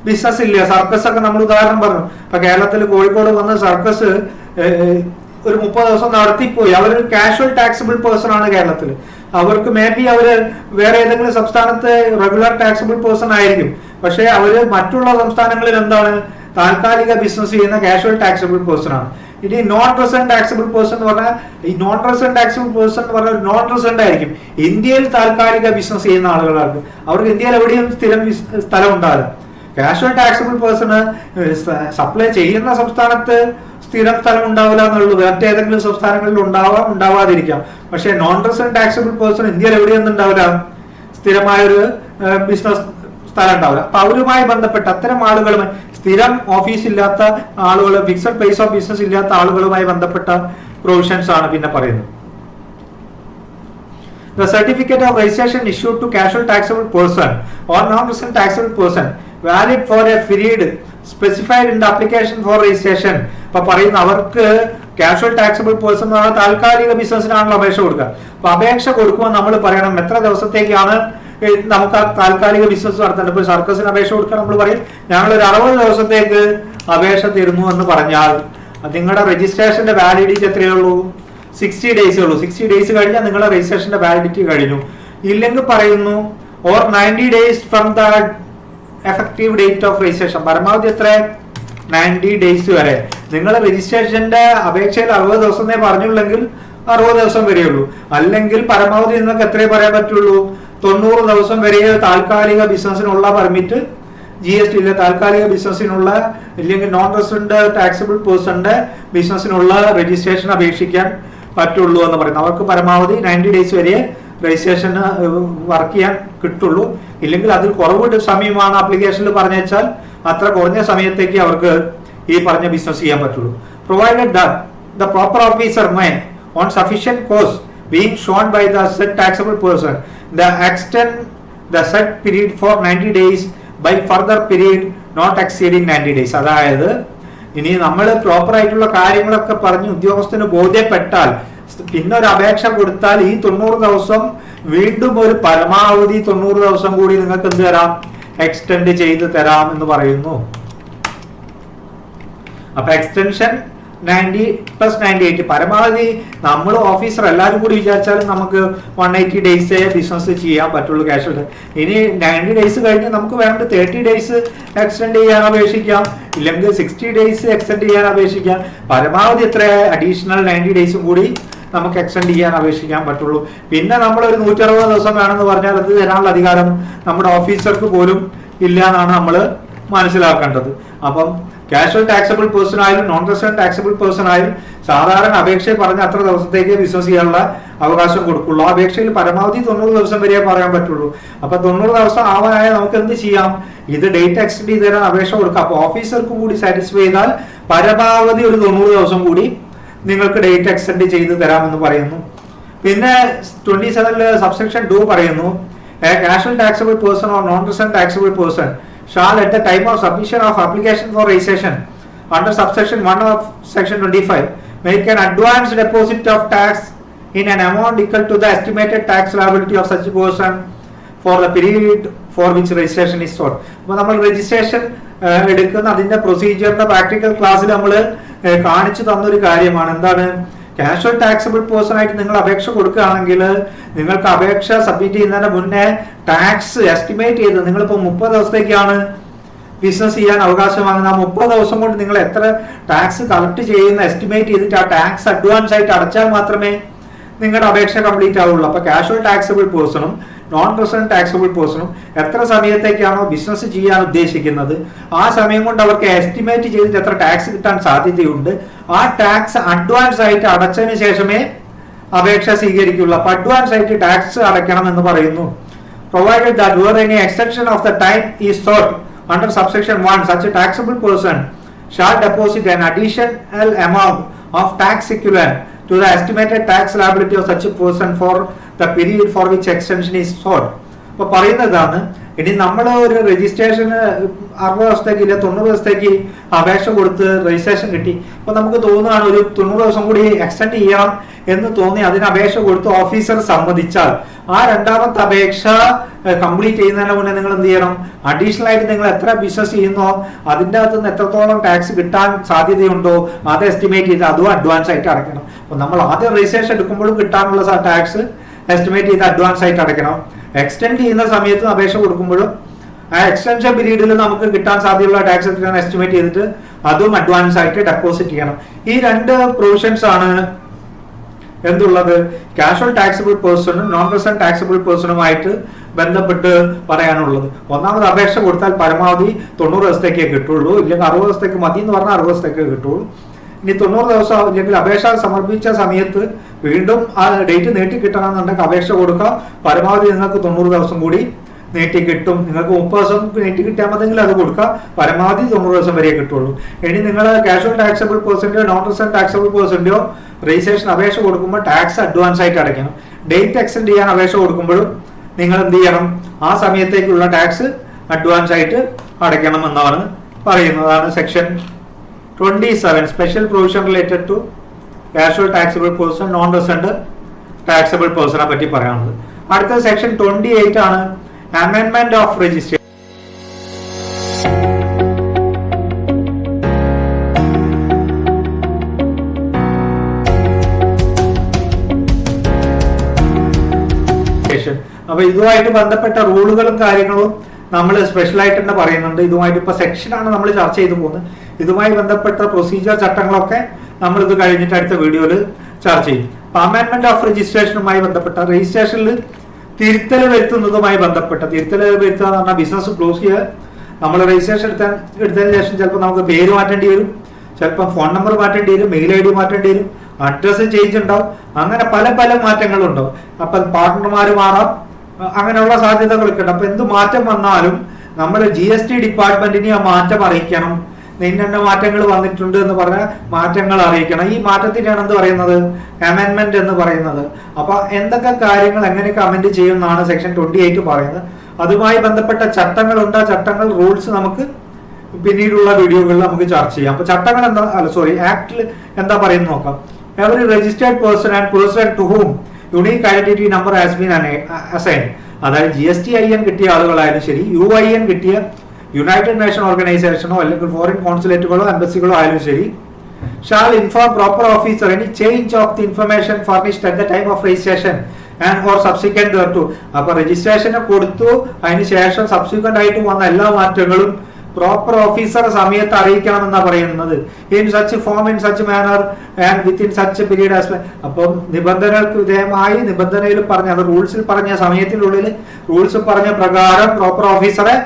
ബിസിനസ് ഇല്ല. സർക്കസ് ഒക്കെ നമ്മൾ ഉദാഹരണം പറഞ്ഞു. ഇപ്പൊ കേരളത്തിൽ കോഴിക്കോട് വന്ന് സർക്കസ് ഒരു 30 ദിവസം നടത്തിപ്പോയി. അവരൊരു കാഷ്വൽ ടാക്സബിൾ പേഴ്സൺ ആണ് കേരളത്തിൽ. അവർക്ക് മേ ബി അവര് വേറെ ഏതെങ്കിലും സംസ്ഥാനത്ത് റെഗുലർ ടാക്സബിൾ പേഴ്സൺ ആയിരിക്കും. പക്ഷെ അവര് മറ്റുള്ള സംസ്ഥാനങ്ങളിൽ എന്താണ്, താൽക്കാലിക ബിസിനസ് ചെയ്യുന്ന കാഷ്വൽ ടാക്സബിൾ പേഴ്സൺ ആണ്. ഇനി നോൺ റെസിഡന്റ് ടാക്സബിൾ പേഴ്സൺ എന്ന് പറഞ്ഞാൽ ഈ നോൺ റെസിഡന്റ് ടാക്സബിൾ പേഴ്സൺ എന്ന് പറഞ്ഞാൽ നോൺ റെസിഡന്റ് ആയിരിക്കും. ഇന്ത്യയിൽ താൽക്കാലിക ബിസിനസ് ചെയ്യുന്ന ആളുകളാണ്. അവർക്ക് ഇന്ത്യയിൽ എവിടെയും സ്ഥിരം സ്ഥലം ഉണ്ടാവില്ല. കാഷ്വൽ ടാക്സബിൾ പേഴ്സണ് സപ്ലൈ ചെയ്യുന്ന സംസ്ഥാനത്ത് സ്ഥിരം സ്ഥലം ഉണ്ടാവില്ല എന്നുള്ളൂ. മറ്റേതെങ്കിലും സംസ്ഥാനങ്ങളിൽ ഉണ്ടാവാം, ഉണ്ടാവാതിരിക്കാം. പക്ഷെ നോൺ റെസിഡന്റ് ടാക്സബിൾ പേഴ്സൺ ഇന്ത്യയിൽ എവിടെയൊന്നും ഉണ്ടാവില്ല, സ്ഥിരമായൊരു ബിസിനസ് സ്ഥലം ഉണ്ടാവില്ല. അപ്പൊ അവരുമായി ബന്ധപ്പെട്ട അത്തരം ആളുകളുമായി, സ്ഥിരം ഓഫീസ് ഇല്ലാത്ത ആളുകൾ, ഫിക്സഡ് പ്ലേസ് ഓഫ് ബിസിനസ് ഇല്ലാത്ത ആളുകളുമായി ബന്ധപ്പെട്ട പ്രൊവിഷൻസ് ആണ് പിന്നെ പറയുന്നത്. The certificate of registration issued to casual taxable person or non-resident taxable person valid for a period specified in the application for registration. ഇപ്പൊ പറയുന്ന അവർക്ക് കാഷ്വൽ ടാക്സബിൾ പേഴ്സൺ എന്ന് പറഞ്ഞാൽ താൽക്കാലിക ബിസിനസ്സിനാണല്ലോ അപേക്ഷ കൊടുക്കുക. അപ്പൊ അപേക്ഷ കൊടുക്കുമ്പോൾ നമ്മൾ പറയണം എത്ര ദിവസത്തേക്കാണ് നമുക്ക് ആ താൽക്കാലിക ബിസിനസ് നടത്തേണ്ടത്. ഇപ്പൊ സർക്കസിന് അപേക്ഷ കൊടുക്കാൻ നമ്മൾ പറയും ഞങ്ങൾ ഒരു 60 ദിവസത്തേക്ക് അപേക്ഷ തരുന്നു എന്ന് പറഞ്ഞാൽ നിങ്ങളുടെ രജിസ്ട്രേഷന്റെ വാലിഡിറ്റി എത്രയേ ഉള്ളൂ? 60 days ഉള്ളൂ. 60 days കഴിഞ്ഞാൽ നിങ്ങളുടെ രജിസ്ട്രേഷന്റെ വാലിഡിറ്റി കഴിഞ്ഞു. ഇല്ലെങ്കിൽ പറയുന്നു or 90 days from the effective date of registration. പരമാവധി എത്ര? 90 days വരെ. നിങ്ങൾ രജിസ്ട്രേഷന്റെ അപേക്ഷയിൽ 60 ദിവസം പറഞ്ഞുള്ളെങ്കിൽ 60 ദിവസം വരെയുള്ളൂ. അല്ലെങ്കിൽ പരമാവധി നിങ്ങൾക്ക് എത്രയേ പറയാൻ പറ്റുള്ളൂ? 90 ദിവസം വരെ താൽക്കാലിക ബിസിനസ്സിനുള്ള പെർമിറ്റ്, GST താൽക്കാലിക ബിസിനസ്സിനുള്ള ഇല്ലെങ്കിൽ നോൺ റെസിഡന്റ് ടാക്സബിൾ പേഴ്സന്റെ ബിസിനസ്സിനുള്ള രജിസ്ട്രേഷൻ അപേക്ഷിക്കാൻ പറ്റുള്ളൂ എന്ന് പറയുന്നത്. അവർക്ക് പരമാവധി 90 days വരെ രജിസ്ട്രേഷന് വർക്ക് ചെയ്യാൻ കിട്ടുള്ളൂ. ഇല്ലെങ്കിൽ അതിൽ കുറവ് സമയമാണ് ആപ്ലിക്കേഷനിൽ പറഞ്ഞാൽ അത്ര കുറഞ്ഞ സമയത്തേക്ക് അവർക്ക് ഈ പറഞ്ഞ ബിസിനസ് ചെയ്യാൻ പറ്റുള്ളൂ. Provided that the proper officer may on sufficient cause being shown by the said taxable person the extend the said period for 90 days by further period not exceeding 90 days. അതായത് ഇനി നമ്മൾ പ്രോപ്പർ ആയിട്ടുള്ള കാര്യങ്ങളൊക്കെ പറഞ്ഞ് ഉദ്യോഗസ്ഥന് ബോധ്യപ്പെട്ടാൽ പിന്നെ ഒരു അപേക്ഷ കൊടുത്താൽ ഈ 90 ദിവസം വീണ്ടും ഒരു പരമാവധി 90 ദിവസം കൂടി നിങ്ങൾക്ക് എന്ത് തരാം? എക്സ്റ്റെൻഡ് ചെയ്ത് തരാം എന്ന് പറയുന്നു. അപ്പൊ എക്സ്റ്റൻഷൻ 90 + 98 പരമാവധി നമ്മൾ ഓഫീസർ എല്ലാവരും കൂടി വിചാരിച്ചാലും നമുക്ക് 180 days ബിസിനസ് ചെയ്യാൻ പറ്റുള്ളൂ ക്യാഷ്. ഇനി 90 days കഴിഞ്ഞ് നമുക്ക് വേണ്ട 30 days എക്സ്റ്റെൻഡ് ചെയ്യാൻ അപേക്ഷിക്കാം, ഇല്ലെങ്കിൽ 60 days എക്സ്റ്റെൻഡ് ചെയ്യാൻ അപേക്ഷിക്കാം. പരമാവധി എത്ര? അഡീഷണൽ 90 days കൂടി നമുക്ക് എക്സ്റ്റെൻഡ് ചെയ്യാൻ അപേക്ഷിക്കാൻ പറ്റുള്ളൂ. പിന്നെ നമ്മൾ ഒരു 160 ദിവസം വേണമെന്ന് പറഞ്ഞാൽ അത് തരാനുള്ള അധികാരം നമ്മുടെ ഓഫീസർക്ക് പോലും ഇല്ല എന്നാണ് നമ്മൾ മനസ്സിലാക്കേണ്ടത്. അപ്പം കാഷ്വൽ ടാക്സബിൾ പേഴ്സൺ ആയാലും നോൺ റെസിഡന്റ് ടാക്സബിൾ പേഴ്സൺ ആയാലും സാധാരണ അപേക്ഷയിൽ പറഞ്ഞ അത്ര ദിവസത്തേക്ക് ബിസിനസ് ചെയ്യാനുള്ള അവകാശം കൊടുക്കുള്ളൂ. ആ അപേക്ഷയിൽ പരമാവധി 90 ദിവസം വരെ പറയാൻ പറ്റുള്ളൂ. അപ്പൊ 90 ദിവസം ആവാനായ നമുക്ക് എന്ത് ചെയ്യാം? ഇത് ഡേറ്റ് എക്സ്റ്റെൻഡ് ചെയ്ത് തരാൻ അപേക്ഷ കൊടുക്കാം. അപ്പൊ ഓഫീസർക്ക് കൂടി സാറ്റിസ്ഫൈ ചെയ്താൽ പരമാവധി ഒരു 90 ദിവസം കൂടി നിങ്ങൾക്ക് ഡേറ്റ് എക്സ്റ്റെൻഡ് ചെയ്ത് തരാമെന്ന് പറയുന്നു. പിന്നെ 27 സബ്സെക്ഷൻ 2 പറയുന്നു casual taxable person or non resident taxable person shall at the time of submission of application for registration under subsection 1 of section 25 make an advance deposit of tax in an amount equal to the estimated tax liability of such person for the period for which registration is sought. അപ്പോൾ നമ്മൾ registration എടുക്കുന്ന അതിന്റെ പ്രൊസീജിയറിന്റെ practical ക്ലാസ്സിൽ നമ്മൾ കാണിച്ചു തന്നൊരു കാര്യമാണ്. എന്താണ്? കാഷ്വൽ ടാക്സബിൾ പേഴ്സൺ ആയിട്ട് നിങ്ങൾ അപേക്ഷ കൊടുക്കുകയാണെങ്കിൽ നിങ്ങൾക്ക് അപേക്ഷ സബ്മിറ്റ് ചെയ്യുന്നതിന് മുന്നേ ടാക്സ് എസ്റ്റിമേറ്റ് ചെയ്ത് നിങ്ങളിപ്പോൾ 30 ദിവസത്തേക്കാണ് ബിസിനസ് ചെയ്യാൻ അവകാശം വാങ്ങുന്നത്. ആ 30 ദിവസം കൊണ്ട് നിങ്ങൾ എത്ര ടാക്സ് കളക്ട് ചെയ്യുന്ന എസ്റ്റിമേറ്റ് ചെയ്തിട്ട് ആ ടാക്സ് അഡ്വാൻസ് ആയിട്ട് അടച്ചാൽ മാത്രമേ നിങ്ങളുടെ അപേക്ഷ കംപ്ലീറ്റ് ആവുള്ളൂ. അപ്പൊ കാഷ്വൽ ടാക്സബിൾ പേഴ്സണും നോൺ റെസിഡന്റ് ടാക്സബിൾ പേഴ്സണും എത്ര സമയത്തേക്കാണോ ബിസിനസ് ചെയ്യാൻ ഉദ്ദേശിക്കുന്നത് ആ സമയം കൊണ്ട് അവർക്ക് എസ്റ്റിമേറ്റ് ചെയ്തിട്ട് എത്ര ടാക്സ് കിട്ടാൻ സാധ്യതയുണ്ട് ആ ടാക്സ് അഡ്വാൻസ് ആയിട്ട് അടച്ചതിന് ശേഷമേ അപേക്ഷ സ്വീകരിക്കുള്ളൂ. അപ്പൊ അഡ്വാൻസ് ആയിട്ട് ടാക്സ് അടയ്ക്കണം എന്ന് പറയുന്നു. Provided that where any extension of the time is sought under subsection 1 such a taxable person shall deposit an additional amount of tax equivalent to the estimated tax liability of such a person for the period for which extension is sought. അപ്പോൾ പറയുന്നതാണ് ഇനി നമ്മൾ ഒരു registration 60 ദിവസത്തേക്ക് ഇല്ല 90 ദിവസത്തേക്ക് അപേക്ഷ കൊടുത്ത് രജിസ്ട്രേഷൻ കിട്ടി. അപ്പൊ നമുക്ക് തോന്നുകയാണ് ഒരു 90 ദിവസം കൂടി എക്സ്റ്റെൻഡ് ചെയ്യണം എന്ന് തോന്നി അതിന് അപേക്ഷ കൊടുത്ത് ഓഫീസർ സമ്മതിച്ചാൽ ആ രണ്ടാമത്തെ അപേക്ഷ കംപ്ലീറ്റ് ചെയ്യുന്നതിന് മുന്നേ നിങ്ങൾ എന്ത് ചെയ്യണം? അഡീഷണൽ ആയിട്ട് നിങ്ങൾ എത്ര ബിസിനസ് ചെയ്യുന്നോ അതിൻ്റെ അകത്ത് നിന്ന് എത്രത്തോളം ടാക്സ് കിട്ടാൻ സാധ്യതയുണ്ടോ അത് എസ്റ്റിമേറ്റ് ചെയ്ത് അതും അഡ്വാൻസ് ആയിട്ട് അടയ്ക്കണം. അപ്പൊ നമ്മൾ ആദ്യം രജിസ്ട്രേഷൻ എടുക്കുമ്പോഴും കിട്ടാനുള്ള ടാക്സ് എസ്റ്റിമേറ്റ് ചെയ്ത് അഡ്വാൻസ് ആയിട്ട് അടയ്ക്കണം. എക്സ്റ്റെൻഡ് ചെയ്യുന്ന സമയത്തും അപേക്ഷ കൊടുക്കുമ്പോഴും ആ എക്സ്റ്റൻഷൻ പീരീഡിൽ നമുക്ക് കിട്ടാൻ സാധ്യതയുള്ള ടാക്സ് എത്രയാണ് എസ്റ്റിമേറ്റ് ചെയ്തിട്ട് അതും അഡ്വാൻസ് ആയിട്ട് ഡെപ്പോസിറ്റ് ചെയ്യണം. ഈ രണ്ട് പ്രൊവിഷൻസ് ആണ് എന്തുള്ളത് കാഷ്വൽ ടാക്സബിൾ പേഴ്സണും നോൺ റെസിഡന്റ് ടാക്സബിൾ പേഴ്സണുമായിട്ട് ബന്ധപ്പെട്ട് പറയാനുള്ളത്. ഒന്നാമത് അപേക്ഷ കൊടുത്താൽ പരമാവധി 90 ദിവസത്തേക്കേ കിട്ടുള്ളൂ, ഇല്ലെങ്കിൽ 60 ദിവസത്തേക്ക് മതി എന്ന് പറഞ്ഞാൽ 60 ദിവസത്തേക്ക് കിട്ടുള്ളൂ. ഇനി 90 ദിവസം ഇല്ലെങ്കിൽ അപേക്ഷ സമർപ്പിച്ച സമയത്ത് വീണ്ടും ആ ഡേറ്റ് നീട്ടി കിട്ടണമെന്നുണ്ടെങ്കിൽ അപേക്ഷ കൊടുക്കാം. പരമാവധി നിങ്ങൾക്ക് 90 ദിവസം കൂടി നീട്ടി കിട്ടും. നിങ്ങൾക്ക് 30 ദിവസം നീട്ടി കിട്ടിയാൽ മതിയെങ്കിൽ അത് കൊടുക്കാം. പരമാവധി 90 ദിവസം വരെ കിട്ടുള്ളൂ. ഇനി നിങ്ങൾ കാഷ്വൽ ടാക്സബിൾ പേഴ്സന്റെയോ നോൺ റെസിഡന്റ് ടാക്സബിൾ പേഴ്സന്റെയോ രജിസ്ട്രേഷൻ അപേക്ഷ കൊടുക്കുമ്പോൾ ടാക്സ് അഡ്വാൻസ് ആയിട്ട് അടയ്ക്കണം. ഡേറ്റ് എക്സ്റ്റെൻഡ് ചെയ്യാൻ അപേക്ഷ കൊടുക്കുമ്പോഴും നിങ്ങൾ എന്ത് ചെയ്യണം? ആ സമയത്തേക്കുള്ള ടാക്സ് അഡ്വാൻസ് ആയിട്ട് അടയ്ക്കണം എന്നാണ് പറയുന്നതാണ് section 27 special provision related to casual taxable person non resident taxable പേഴ്സണെ പറ്റി പറയാനുള്ളത്. അടുത്ത സെക്ഷൻ 28 ആണ് amendment of registration. അപ്പൊ ഇതുമായിട്ട് ബന്ധപ്പെട്ട റൂളുകളും കാര്യങ്ങളും നമ്മൾ സ്പെഷ്യലായിട്ട് തന്നെ പറയുന്നുണ്ട്. ഇതുമായിട്ട് ഇപ്പൊ സെക്ഷനാണ് നമ്മൾ ചർച്ച ചെയ്തു പോകുന്നത്. ഇതുമായി ബന്ധപ്പെട്ട പ്രൊസീജിയർ ചട്ടങ്ങളൊക്കെ നമ്മൾ ഇത് കഴിഞ്ഞിട്ട് അടുത്ത വീഡിയോയിൽ ചർച്ച ചെയ്യും. അമെൻമെന്റ് ഓഫ് രജിസ്ട്രേഷനുമായി ബന്ധപ്പെട്ട രജിസ്ട്രേഷനിൽ തിരുത്തൽ വരുത്തുന്നതുമായി ബന്ധപ്പെട്ട തിരുത്തൽ വരുത്തുക എന്ന് പറഞ്ഞാൽ ബിസിനസ് ക്ലോസ് ചെയ്യുക. നമ്മൾ രജിസ്ട്രേഷൻ എടുത്തതിന് ശേഷം ചിലപ്പോൾ നമുക്ക് പേര് മാറ്റേണ്ടി വരും, ചിലപ്പോൾ ഫോൺ നമ്പർ മാറ്റേണ്ടി വരും, മെയിൽ ID മാറ്റേണ്ടി വരും, അഡ്രസ്സ് ചേഞ്ച് ഉണ്ടാവും, അങ്ങനെ പല പല മാറ്റങ്ങളും ഉണ്ടാവും. അപ്പൊ പാർട്ട്ണർമാർ മാറാം, അങ്ങനെയുള്ള സാധ്യതകളൊക്കെ ഉണ്ട്. അപ്പൊ എന്ത് മാറ്റം വന്നാലും നമ്മൾ GST ഡിപ്പാർട്ട്മെന്റിനെ ആ മാറ്റം അറിയിക്കണം. ഇന്ന മാറ്റങ്ങൾ വന്നിട്ടുണ്ട് എന്ന് പറഞ്ഞാൽ മാറ്റങ്ങൾ അറിയിക്കണം. ഈ മാറ്റത്തിനാണ് എന്ത് പറയുന്നത്, അമെൻമെന്റ് എന്ന് പറയുന്നത്. അപ്പൊ എന്തൊക്കെ കാര്യങ്ങൾ എങ്ങനെയൊക്കെ അമെൻഡ് ചെയ്യുമെന്നാണ് സെക്ഷൻ 28 പറയുന്നത്. അതുമായി ബന്ധപ്പെട്ട ചട്ടങ്ങളുണ്ട്. ആ ചട്ടങ്ങൾ റൂൾസ് നമുക്ക് പിന്നീടുള്ള വീഡിയോകളിൽ നമുക്ക് ചർച്ച ചെയ്യാം. അപ്പൊ ചട്ടങ്ങൾ എന്താ, ആക്ടിൽ എന്താ പറയുന്നത് നോക്കാം. Every registered person and person to whom unique identity number has been assign, അതായത് GSTIN കിട്ടിയ ആളുകളായാലും ശരി, UIN കിട്ടിയ യുണൈറ്റഡ് നേഷൻ ഓർഗനൈസേഷനോ അല്ലെങ്കിൽ ഫോറിൻ കോൺസുലേറ്റുകളോ എംബസികളോ ആയാലും ശരി, shall inform proper officer any change of the information furnished at the time of registration and or subsequent thereto. അപ്പൊ രജിസ്ട്രേഷന് കൊടുത്തു, അതിന് ശേഷം സബ്സിക്വന്റ് ആയിട്ട് വന്ന എല്ലാ മാറ്റങ്ങളും പ്രോപ്പർ ഓഫീസർ സമയത്ത് അറിയിക്കണം എന്നാ പറയുന്നത്. In such form in such manor and within such period as. അപ്പം നിബന്ധനകൾക്ക് വിധേയമായി നിബന്ധനയിൽ പറഞ്ഞ റൂൾസിൽ പറഞ്ഞ സമയത്തിനുള്ളിൽ റൂൾസ് പറഞ്ഞ പ്രകാരം പ്രോപ്പർ ഓഫീസറെ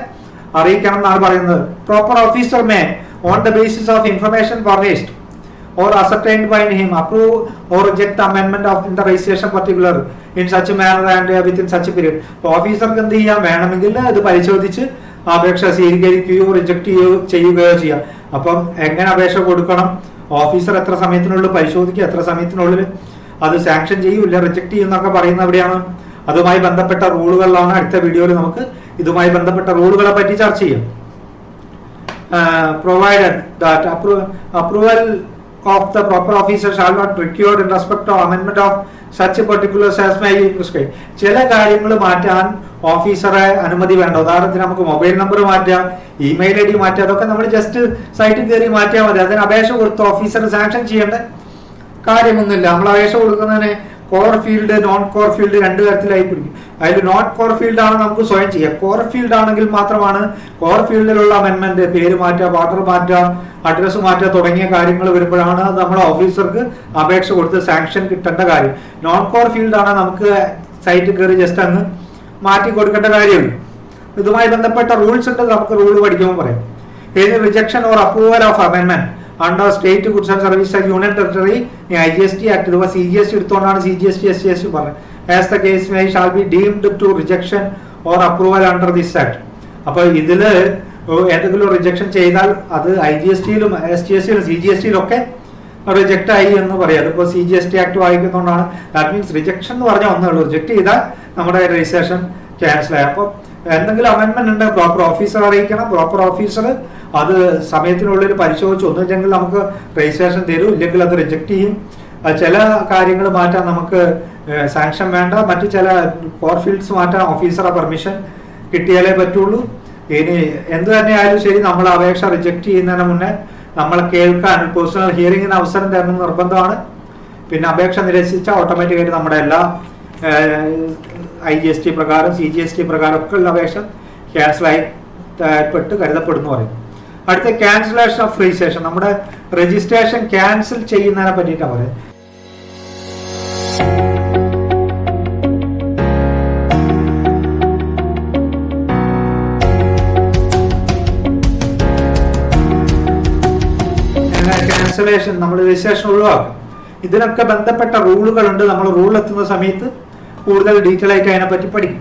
അറിയിക്കണം എന്നാണ് പറയുന്നത്. Proper officer may on the basis of information furnished or ascertained by him approve or reject the amendment of in the registration particular in such manner and within such period. അപ്പോൾ ഓഫീസർക്ക് എന്ത് ചെയ്യാം, വേണമെങ്കിൽ ഇത് പരിശോധിച്ച് അപേക്ഷ സ്വീകരിക്കുകയോ റിജക്ട് ചെയ്യുകയോ ചെയ്യാം. അപ്പം എങ്ങനെ അപേക്ഷ കൊടുക്കണം, ഓഫീസർ എത്ര സമയത്തിനുള്ളിൽ പരിശോധിക്കുക, എത്ര സമയത്തിനുള്ളിൽ അത് സാങ്ഷൻ ചെയ്യും, ഇല്ല റിജക്ട് ചെയ്യും എന്നൊക്കെ പറയുന്നത് എവിടെയാണ്. അതുമായി ബന്ധപ്പെട്ട റൂളുകളിലാണ് അടുത്ത വീഡിയോയിൽ നമുക്ക് ഇതുമായി ബന്ധപ്പെട്ട റൂളുകളെ പറ്റി ചർച്ച ചെയ്യാം. Provided that approval of the proper officer shall not required in respect of amendment of such particulars as may be prescribed. ചില കാര്യങ്ങൾ മാറ്റാൻ ഓഫീസറെ അനുമതി വേണ്ട. ഉദാഹരണത്തിന് നമുക്ക് മൊബൈൽ നമ്പർ മാറ്റാം, ഇമെയിൽ ID മാറ്റാം, അതൊക്കെ നമ്മൾ ജസ്റ്റ് സൈറ്റിൽ കയറി മാറ്റിയാൽ മതി. അതിന് അപേക്ഷ കൊടുത്ത് ഓഫീസർ സാങ്ഷൻ ചെയ്യേണ്ട കാര്യമൊന്നുമില്ല. നമ്മൾ അപേക്ഷ കൊടുക്കുന്നതിന് core field non core field രണ്ട് തരത്തിലായി പിടിക്കും. അതിൽ നോൺ കോർ ഫീൽഡ് ആണ് നമുക്ക് സ്വയം ചെയ്യാം. കോർ ഫീൽഡ് ആണെങ്കിൽ മാത്രമാണ് കോർ ഫീൽഡിലുള്ള അമെൻമെന്റ്, പേര് മാറ്റുക, പാർട്ണർ മാറ്റുക, അഡ്രസ് മാറ്റുക തുടങ്ങിയ കാര്യങ്ങൾ വരുമ്പോഴാണ് നമ്മൾ ഓഫീസർക്ക് അപേക്ഷ കൊടുത്ത് സാങ്ഷൻ കിട്ടേണ്ട കാര്യം. നോൺ കോർ ഫീൽഡ് ആണ് നമുക്ക് സൈറ്റിൽ കയറി ജസ്റ്റ് അങ്ങ് മാറ്റി കൊടുക്കേണ്ട കാര്യമുള്ളൂ. ഇതുമായി ബന്ധപ്പെട്ട റൂൾസ് ഉണ്ട്, നമുക്ക് റൂൾ പഠിക്കുമ്പോൾ പറയാം. ഏത് റിജക്ഷൻ ഓർ അപ്രൂവൽ ഓഫ് അമെൻമെന്റ് under state goods and service union territory IGST act, ഇതുപോലെ CGST എടുത്തുകൊണ്ടാണ് CGST SGST പറഞ്ഞത്. As the case may shall be deemed to rejection or approval under this act. അപ്പൊ ഇതില് ഏതെങ്കിലും റിജക്ഷൻ ചെയ്താൽ അത് IGSTയിലും SGSTയിലും CGSTയിലും ഒക്കെ റിജക്ട് ആയി എന്ന് പറയാം. അതിപ്പോ CGST ആക്ട് വായിക്കുന്നതുകൊണ്ടാണ്. ദാറ്റ് മീൻസ് റിജക്ഷൻ എന്ന് പറഞ്ഞാൽ ഒന്നേ ഉള്ളൂ, റിജക്ട് ചെയ്താൽ നമ്മുടെ രജിസ്ട്രേഷൻ ക്യാൻസൽ ആയി. അപ്പൊ എന്തെങ്കിലും അമെൻമെന്റ് ഉണ്ട്, പ്രോപ്പർ ഓഫീസർ അറിയിക്കണം. പ്രോപ്പർ ഓഫീസർ അത് സമയത്തിനുള്ളിൽ പരിശോധിച്ച് ഒന്നുമില്ലെങ്കിൽ നമുക്ക് രജിസ്ട്രേഷൻ തരും, ഇല്ലെങ്കിൽ അത് റിജക്ട് ചെയ്യും. ചില കാര്യങ്ങൾ മാറ്റാൻ നമുക്ക് സാങ്ഷൻ വേണ്ട, മറ്റു ചില കോർ ഫീൽഡ്സ് മാറ്റാൻ ഓഫീസറെ പെർമിഷൻ കിട്ടിയാലേ പറ്റുള്ളൂ. ഇനി എന്ത് തന്നെയായാലും ശരി, നമ്മൾ അപേക്ഷ റിജക്ട് ചെയ്യുന്നതിന് മുന്നേ നമ്മളെ കേൾക്കാൻ പേഴ്സണൽ ഹിയറിംഗിന് അവസരം തരുന്നത് നിർബന്ധമാണ്. പിന്നെ അപേക്ഷ നിരസിച്ച ഓട്ടോമാറ്റിക്കായിട്ട് നമ്മുടെ എല്ലാ IGST പ്രകാരം CGST പ്രകാരം ഒക്കെ ഉള്ള അപേക്ഷ ക്യാൻസലായി പെട്ട് കരുതപ്പെടുന്നു പറയും. അടുത്ത ക്യാൻസലേഷൻ ഓഫ് രജിസ്ട്രേഷൻ, നമ്മുടെ രജിസ്ട്രേഷൻ ക്യാൻസൽ ചെയ്യുന്നതിനെ പറ്റിയിട്ടാണ് പറയുന്നത്. ക്യാൻസലേഷൻ നമ്മൾ രജിസ്ട്രേഷൻ ഒഴിവാക്കും. ഇതിനൊക്കെ ബന്ധപ്പെട്ട റൂളുകളുണ്ട്. നമ്മൾ റൂൾ എത്തുന്ന സമയത്ത് കൂടുതൽ ഡീറ്റെയിൽ ആയിട്ട് അതിനെപ്പറ്റി പഠിക്കും.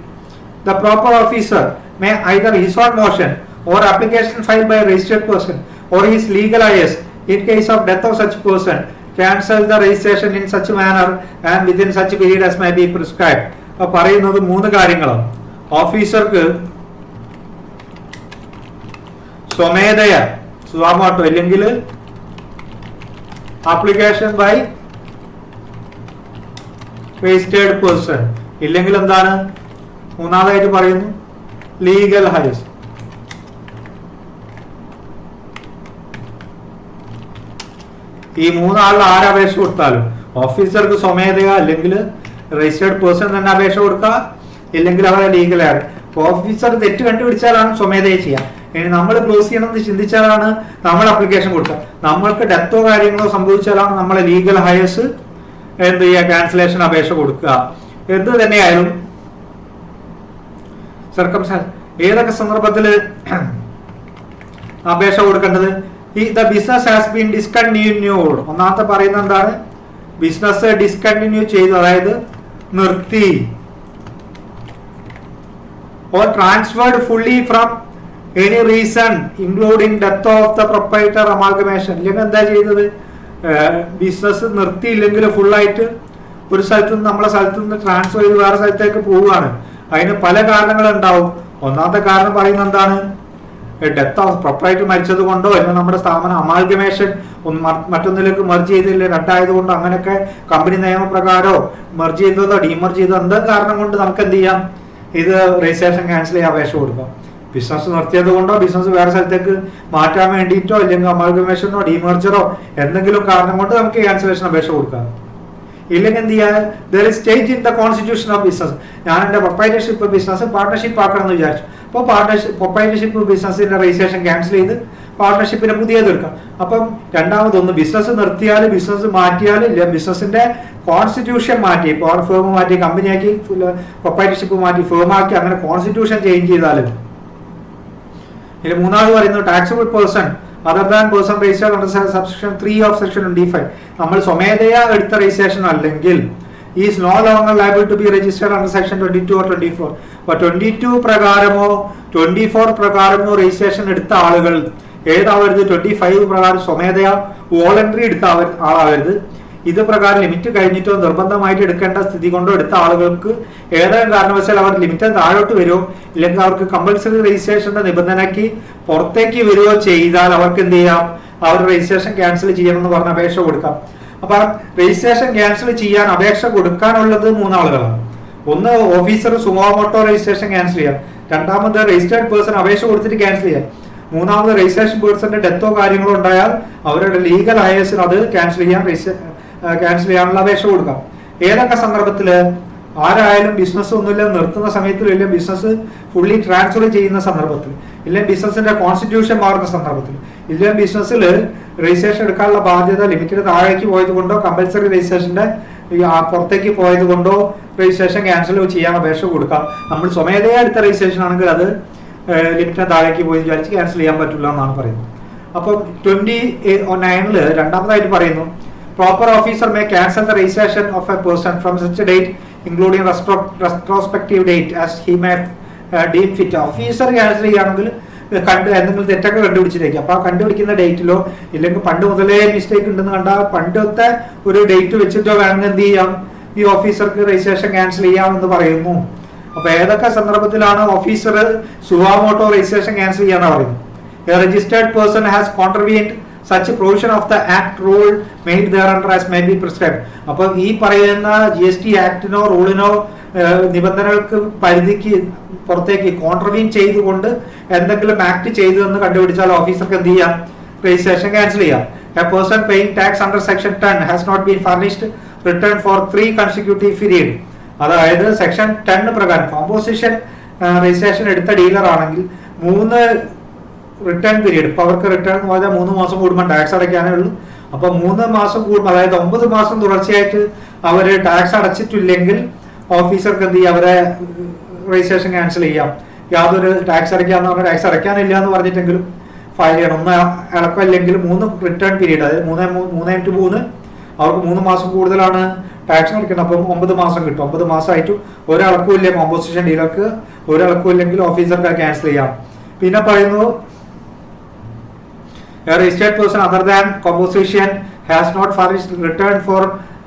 The proper officer may either his own motion or application filed by a registered person or his legal heirs in case of death of such person cancel the registration in such manner and within such period as may be prescribed. അപ്പോൾ പറയുന്നത് മൂന്ന് കാര്യങ്ങളാണ്. ഓഫീസർക്ക് സ്വമേധയ സുവാമോട്ടോ അല്ലെങ്കിൽ application by registered person, ഇല്ലെങ്കിൽ എന്താണ് മൂന്നാമതായിട്ട് പറയുന്നു ലീഗൽ ഹൈസ്. ഈ മൂന്നാളിൽ ആരപേക്ഷ കൊടുത്താലും ഓഫീസർക്ക് സ്വമേധയ അല്ലെങ്കിൽ രജിസ്റ്റേർഡ് പേഴ്സൺ തന്നെ അപേക്ഷ കൊടുക്കുക, ഇല്ലെങ്കിൽ അവരെ ലീഗലാണ്. ഓഫീസർ തെറ്റ് കണ്ടുപിടിച്ചാലാണ് സ്വമേധയെ ചെയ്യുക. ഇനി നമ്മൾ ക്ലോസ് ചെയ്യണമെന്ന് ചിന്തിച്ചാലാണ് നമ്മൾ അപ്ലിക്കേഷൻ കൊടുക്കുക. നമ്മൾക്ക് ഡെത്തോ കാര്യങ്ങളോ സംഭവിച്ചാലാണ് നമ്മളെ ലീഗൽ ഹയേഴ്സ് എന്ത് ചെയ്യുക, ക്യാൻസലേഷൻ അപേക്ഷ കൊടുക്കുക. എന്ത് തന്നെയായാലും സർക്കംസ്റ്റാൻസ് ഏതൊക്കെ സന്ദർഭത്തിൽ അപേക്ഷ കൊടുക്കേണ്ടത്? The business has been discontinued. ഒന്നാമത്തെ പറയുന്നത് എന്താണ്? ബിസിനസ് ഡിസ്കണ്ടിന്യൂ ചെയ്തു, അതായത് നിർത്തി. Or transferred fully from any reason including death of the proprietor amalgamation. ഇല്ലെങ്കിൽ എന്താ ചെയ്തത്? ബിസിനസ് നിർത്തിയില്ലെങ്കിൽ ഫുള്ളായിട്ട് ഒരു സ്ഥലത്ത് നിന്ന് നമ്മളെ സ്ഥലത്ത് നിന്ന് ട്രാൻസ്ഫർ ചെയ്ത് വേറെ സ്ഥലത്തേക്ക് പോവുകയാണ്. അതിന് പല കാരണങ്ങളുണ്ടാവും. ഒന്നാമത്തെ കാരണം പറയുന്നത് എന്താണ്? ഡെത്ത് ഓഫ് പ്രൊപ്പറേറ്റർ മരിച്ചത് കൊണ്ടോ അല്ലെങ്കിൽ നമ്മുടെ സ്ഥാപനം അമാൽഗമേഷൻ മറ്റൊന്നിലേക്ക് മെർജ് ചെയ്തില്ല, രണ്ടായതുകൊണ്ടോ, അങ്ങനെയൊക്കെ കമ്പനി നിയമപ്രകാരമോ മെർജ് ചെയ്തതോ ഡീമെർജ് ചെയ്തോ എന്താ കാരണം കൊണ്ട് നമുക്ക് എന്ത് ചെയ്യാം? ഇത് രജിസ്ട്രേഷൻ ക്യാൻസൽ ചെയ്യാൻ അപേക്ഷ കൊടുക്കാം. ബിസിനസ് നിർത്തിയത് കൊണ്ടോ ബിസിനസ് വേറെ സ്ഥലത്തേക്ക് മാറ്റാൻ വേണ്ടിയിട്ടോ അല്ലെങ്കിൽ അമാൽഗമേഷനോ ഡീമർജറോ എന്തെങ്കിലും കാരണം കൊണ്ട് നമുക്ക് ക്യാൻസലേഷൻ അപേക്ഷ കൊടുക്കാം. ഇല്ലെങ്കിൽ എന്ത് ചെയ്യാൻ? There is change in the constitution of business. ഞാൻ എൻ്റെ പ്രൊപ്പറേറ്റർഷിപ്പ് ബിസിനസ് പാർട്ണർഷിപ്പ് ആക്കണം എന്ന് വിചാരിച്ചു. അപ്പോൾ പ്രൊപ്പറേറ്റർഷിപ്പ് ബിസിനസിന്റെ രജിസ്ട്രേഷൻ ക്യാൻസൽ ചെയ്ത് പാർട്ണർഷിപ്പിന് പുതിയത് എടുക്കാം. അപ്പം രണ്ടാമതൊന്ന് ബിസിനസ് നിർത്തിയാൽ, ബിസിനസ് മാറ്റിയാൽ, ഇല്ല ബിസിനസിന്റെ കോൺസ്റ്റിറ്റ്യൂഷൻ മാറ്റി, ഫേം മാറ്റി കമ്പനിയാക്കി, പ്രൊപ്പറേറ്റർഷിപ്പ് മാറ്റി ഫേമാക്കി, അങ്ങനെ കോൺസ്റ്റിറ്റ്യൂഷൻ ചേഞ്ച് ചെയ്താലും. ഇതിൽ മൂന്നാമത് പറയുന്നത് taxable person other than person registered under subsection 3 of section 25. നമ്മൾ സ്വമേധയാ എടുത്ത രജിസ്ട്രേഷൻ അല്ലെങ്കിൽ is no longer liable to be registered under section 22 or 24. അപ്പൊ 22 പ്രകാരമോ 24 പ്രകാരമോ രജിസ്ട്രേഷൻ എടുത്ത ആളുകൾ ഏതാവരുത്? 25 പ്രകാരം സ്വമേധയാ വോളണ്ടറി എടുത്ത ആളാവരുത്. ഇത് പ്രകാരം ലിമിറ്റ് കഴിഞ്ഞിട്ടോ നിർബന്ധമായിട്ട് എടുക്കേണ്ട സ്ഥിതി കൊണ്ടോ എടുത്ത ആളുകൾക്ക് ഏതെങ്കിലും കാരണവശാൽ അവർ ലിമിറ്റ് താഴോട്ട് വരുമോ ഇല്ലെങ്കിൽ അവർക്ക് കമ്പൽസറി രജിസ്ട്രേഷന്റെ നിബന്ധനയ്ക്ക് പുറത്തേക്ക് വരുമോ ചെയ്താൽ അവർക്ക് എന്ത് ചെയ്യാം? അവർ രജിസ്ട്രേഷൻ ക്യാൻസൽ ചെയ്യണമെന്ന് പറഞ്ഞ അപേക്ഷ കൊടുക്കാം. അപ്പൊ രജിസ്ട്രേഷൻ ക്യാൻസൽ ചെയ്യാൻ അപേക്ഷ കൊടുക്കാനുള്ളത് 3 ആളുകളാണ്. ഒന്ന് ഓഫീസർ സുമോമോട്ടോ രജിസ്ട്രേഷൻ ക്യാൻസൽ ചെയ്യാം. രണ്ടാമത് രജിസ്റ്റേർഡ് പേഴ്സൺ അപേക്ഷ കൊടുത്തിട്ട് ക്യാൻസൽ ചെയ്യാം. മൂന്നാമത് രജിസ്ട്രേഷൻ പേഴ്സന്റെ ഡെത്തോ കാര്യങ്ങളോ ഉണ്ടായാൽ അവരുടെ ലീഗൽ ഹയേഴ്സിന് അത് ക്യാൻസൽ ചെയ്യാനുള്ള അപേക്ഷ കൊടുക്കാം. ഏതൊക്കെ സന്ദർഭത്തില്? ആരായാലും ബിസിനസ് ഒന്നുമില്ല നിർത്തുന്ന സമയത്തിലും, ഇല്ല ബിസിനസ് ഫുള്ളി ട്രാൻസ്ഫർ ചെയ്യുന്ന സന്ദർഭത്തിൽ, ഇല്ല ബിസിനസിന്റെ കോൺസ്റ്റിറ്റ്യൂഷൻ മാറുന്ന സന്ദർഭത്തിൽ, ഇല്ല ബിസിനസ്സിൽ രജിസ്ട്രേഷൻ എടുക്കാനുള്ള ബാധ്യത ലിമിറ്റിന് താഴേക്ക് പോയത് കൊണ്ടോ കമ്പൽസറി രജിസ്ട്രേഷന്റെ പുറത്തേക്ക് പോയത് കൊണ്ടോ രജിസ്ട്രേഷൻ ക്യാൻസൽ ചെയ്യാൻ അപേക്ഷ കൊടുക്കാം. നമ്മൾ സ്വമേധയാ എടുത്ത രജിസ്ട്രേഷൻ ആണെങ്കിൽ അത് ലിമിറ്റിന് താഴേക്ക് പോയി വിചാരിച്ച് ക്യാൻസൽ ചെയ്യാൻ പറ്റില്ല എന്നാണ് പറയുന്നത്. അപ്പം 29 രണ്ടാമതായിട്ട് പറയുന്നു proper officer may cancel the registration of a person from such a date including retrospective date as he may deem fit. Officer cancel ചെയ്യുകയാണെങ്കിൽ എന്തെങ്കിലും തെറ്റൊക്കെ കണ്ടുപിടിച്ചിരിക്കും. അപ്പോൾ ആ കണ്ടുപിടിക്കുന്ന ഡേറ്റിലോ ഇല്ലെങ്കിൽ പണ്ട് മുതലേ മിസ്റ്റേക്ക് ഉണ്ടെന്ന് കണ്ടാൽ പണ്ടത്തെ ഒരു ഡേറ്റ് വെച്ചിട്ടോ വേണമെങ്കിൽ എന്ത് ചെയ്യാം? ഈ ഓഫീസർക്ക് രജിസ്ട്രേഷൻ ക്യാൻസൽ ചെയ്യാമെന്ന് പറയുന്നു. അപ്പൊ ഏതൊക്കെ സന്ദർഭത്തിലാണ് ഓഫീസർ സുവാമോട്ടോ രജിസ്ട്രേഷൻ ക്യാൻസൽ ചെയ്യാന്ന് പറയുന്നത്? A registered person has contravened such a provision of the act rule made thereunder as may be prescribed. അപ്പോൾ ഈ പറയുന്ന GST ആക്ടിനോ റൂളിനോ നിബന്ധനകൾക്ക് പരിധിക്ക് പുറത്തേക്ക് കോൺട്രവീൻ ചെയ്തുകൊണ്ട് എന്തെങ്കിലും ആക്ട് ചെയ്തു എന്ന് കണ്ടുപിടിച്ചാൽ ഓഫീസർക്ക് എന്ത് ചെയ്യാം? രജിസ്ട്രേഷൻ ക്യാൻസൽ ചെയ്യാം. A person paying tax under section 10 has not been furnished return for 3 consecutive period. അതായത് സെക്ഷൻ 10 പ്രകാരം കോമ്പോസിഷൻ രജിസ്ട്രേഷൻ എടുത്ത ഡീലർ ആണെങ്കിൽ 3 റിട്ടേൺ പീരീഡ്. ഇപ്പൊ അവർക്ക് റിട്ടേൺ എന്ന് പറഞ്ഞാൽ 3 മാസം കൂടുമ്പോൾ ടാക്സ് അടയ്ക്കാനേ ഉള്ളൂ. അപ്പൊ 3 മാസം കൂടുമ്പോൾ, അതായത് 9 മാസം തുടർച്ചയായിട്ട് അവര് ടാക്സ് അടച്ചിട്ടില്ലെങ്കിൽ ഓഫീസർക്ക് എന്ത് ചെയ്യാം? അവരെ രജിസ്ട്രേഷൻ ക്യാൻസൽ ചെയ്യാം. യാതൊരു ടാക്സ് അടയ്ക്കാന്ന് പറഞ്ഞാൽ ടാക്സ് അടയ്ക്കാനില്ല എന്ന് പറഞ്ഞിട്ടെങ്കിലും ഫയൽ ചെയ്യണം. 1 അടക്കമില്ലെങ്കിൽ 3 റിട്ടേൺ പീരീഡ്, അതായത് 3 അവർക്ക് 3 മാസം കൂടുതലാണ് ടാക്സ് അടയ്ക്കണം. അപ്പം 9 മാസം കിട്ടും. 9 മാസമായിട്ടും ഒരളക്കും ഇല്ല കോമ്പോസിഷൻ ഡീലർക്ക്, ഒരളക്കും ഇല്ലെങ്കിൽ ഓഫീസർക്ക് ക്യാൻസൽ ചെയ്യാം. പിന്നെ പറയുന്നു a registered person other than composition has not furnished return for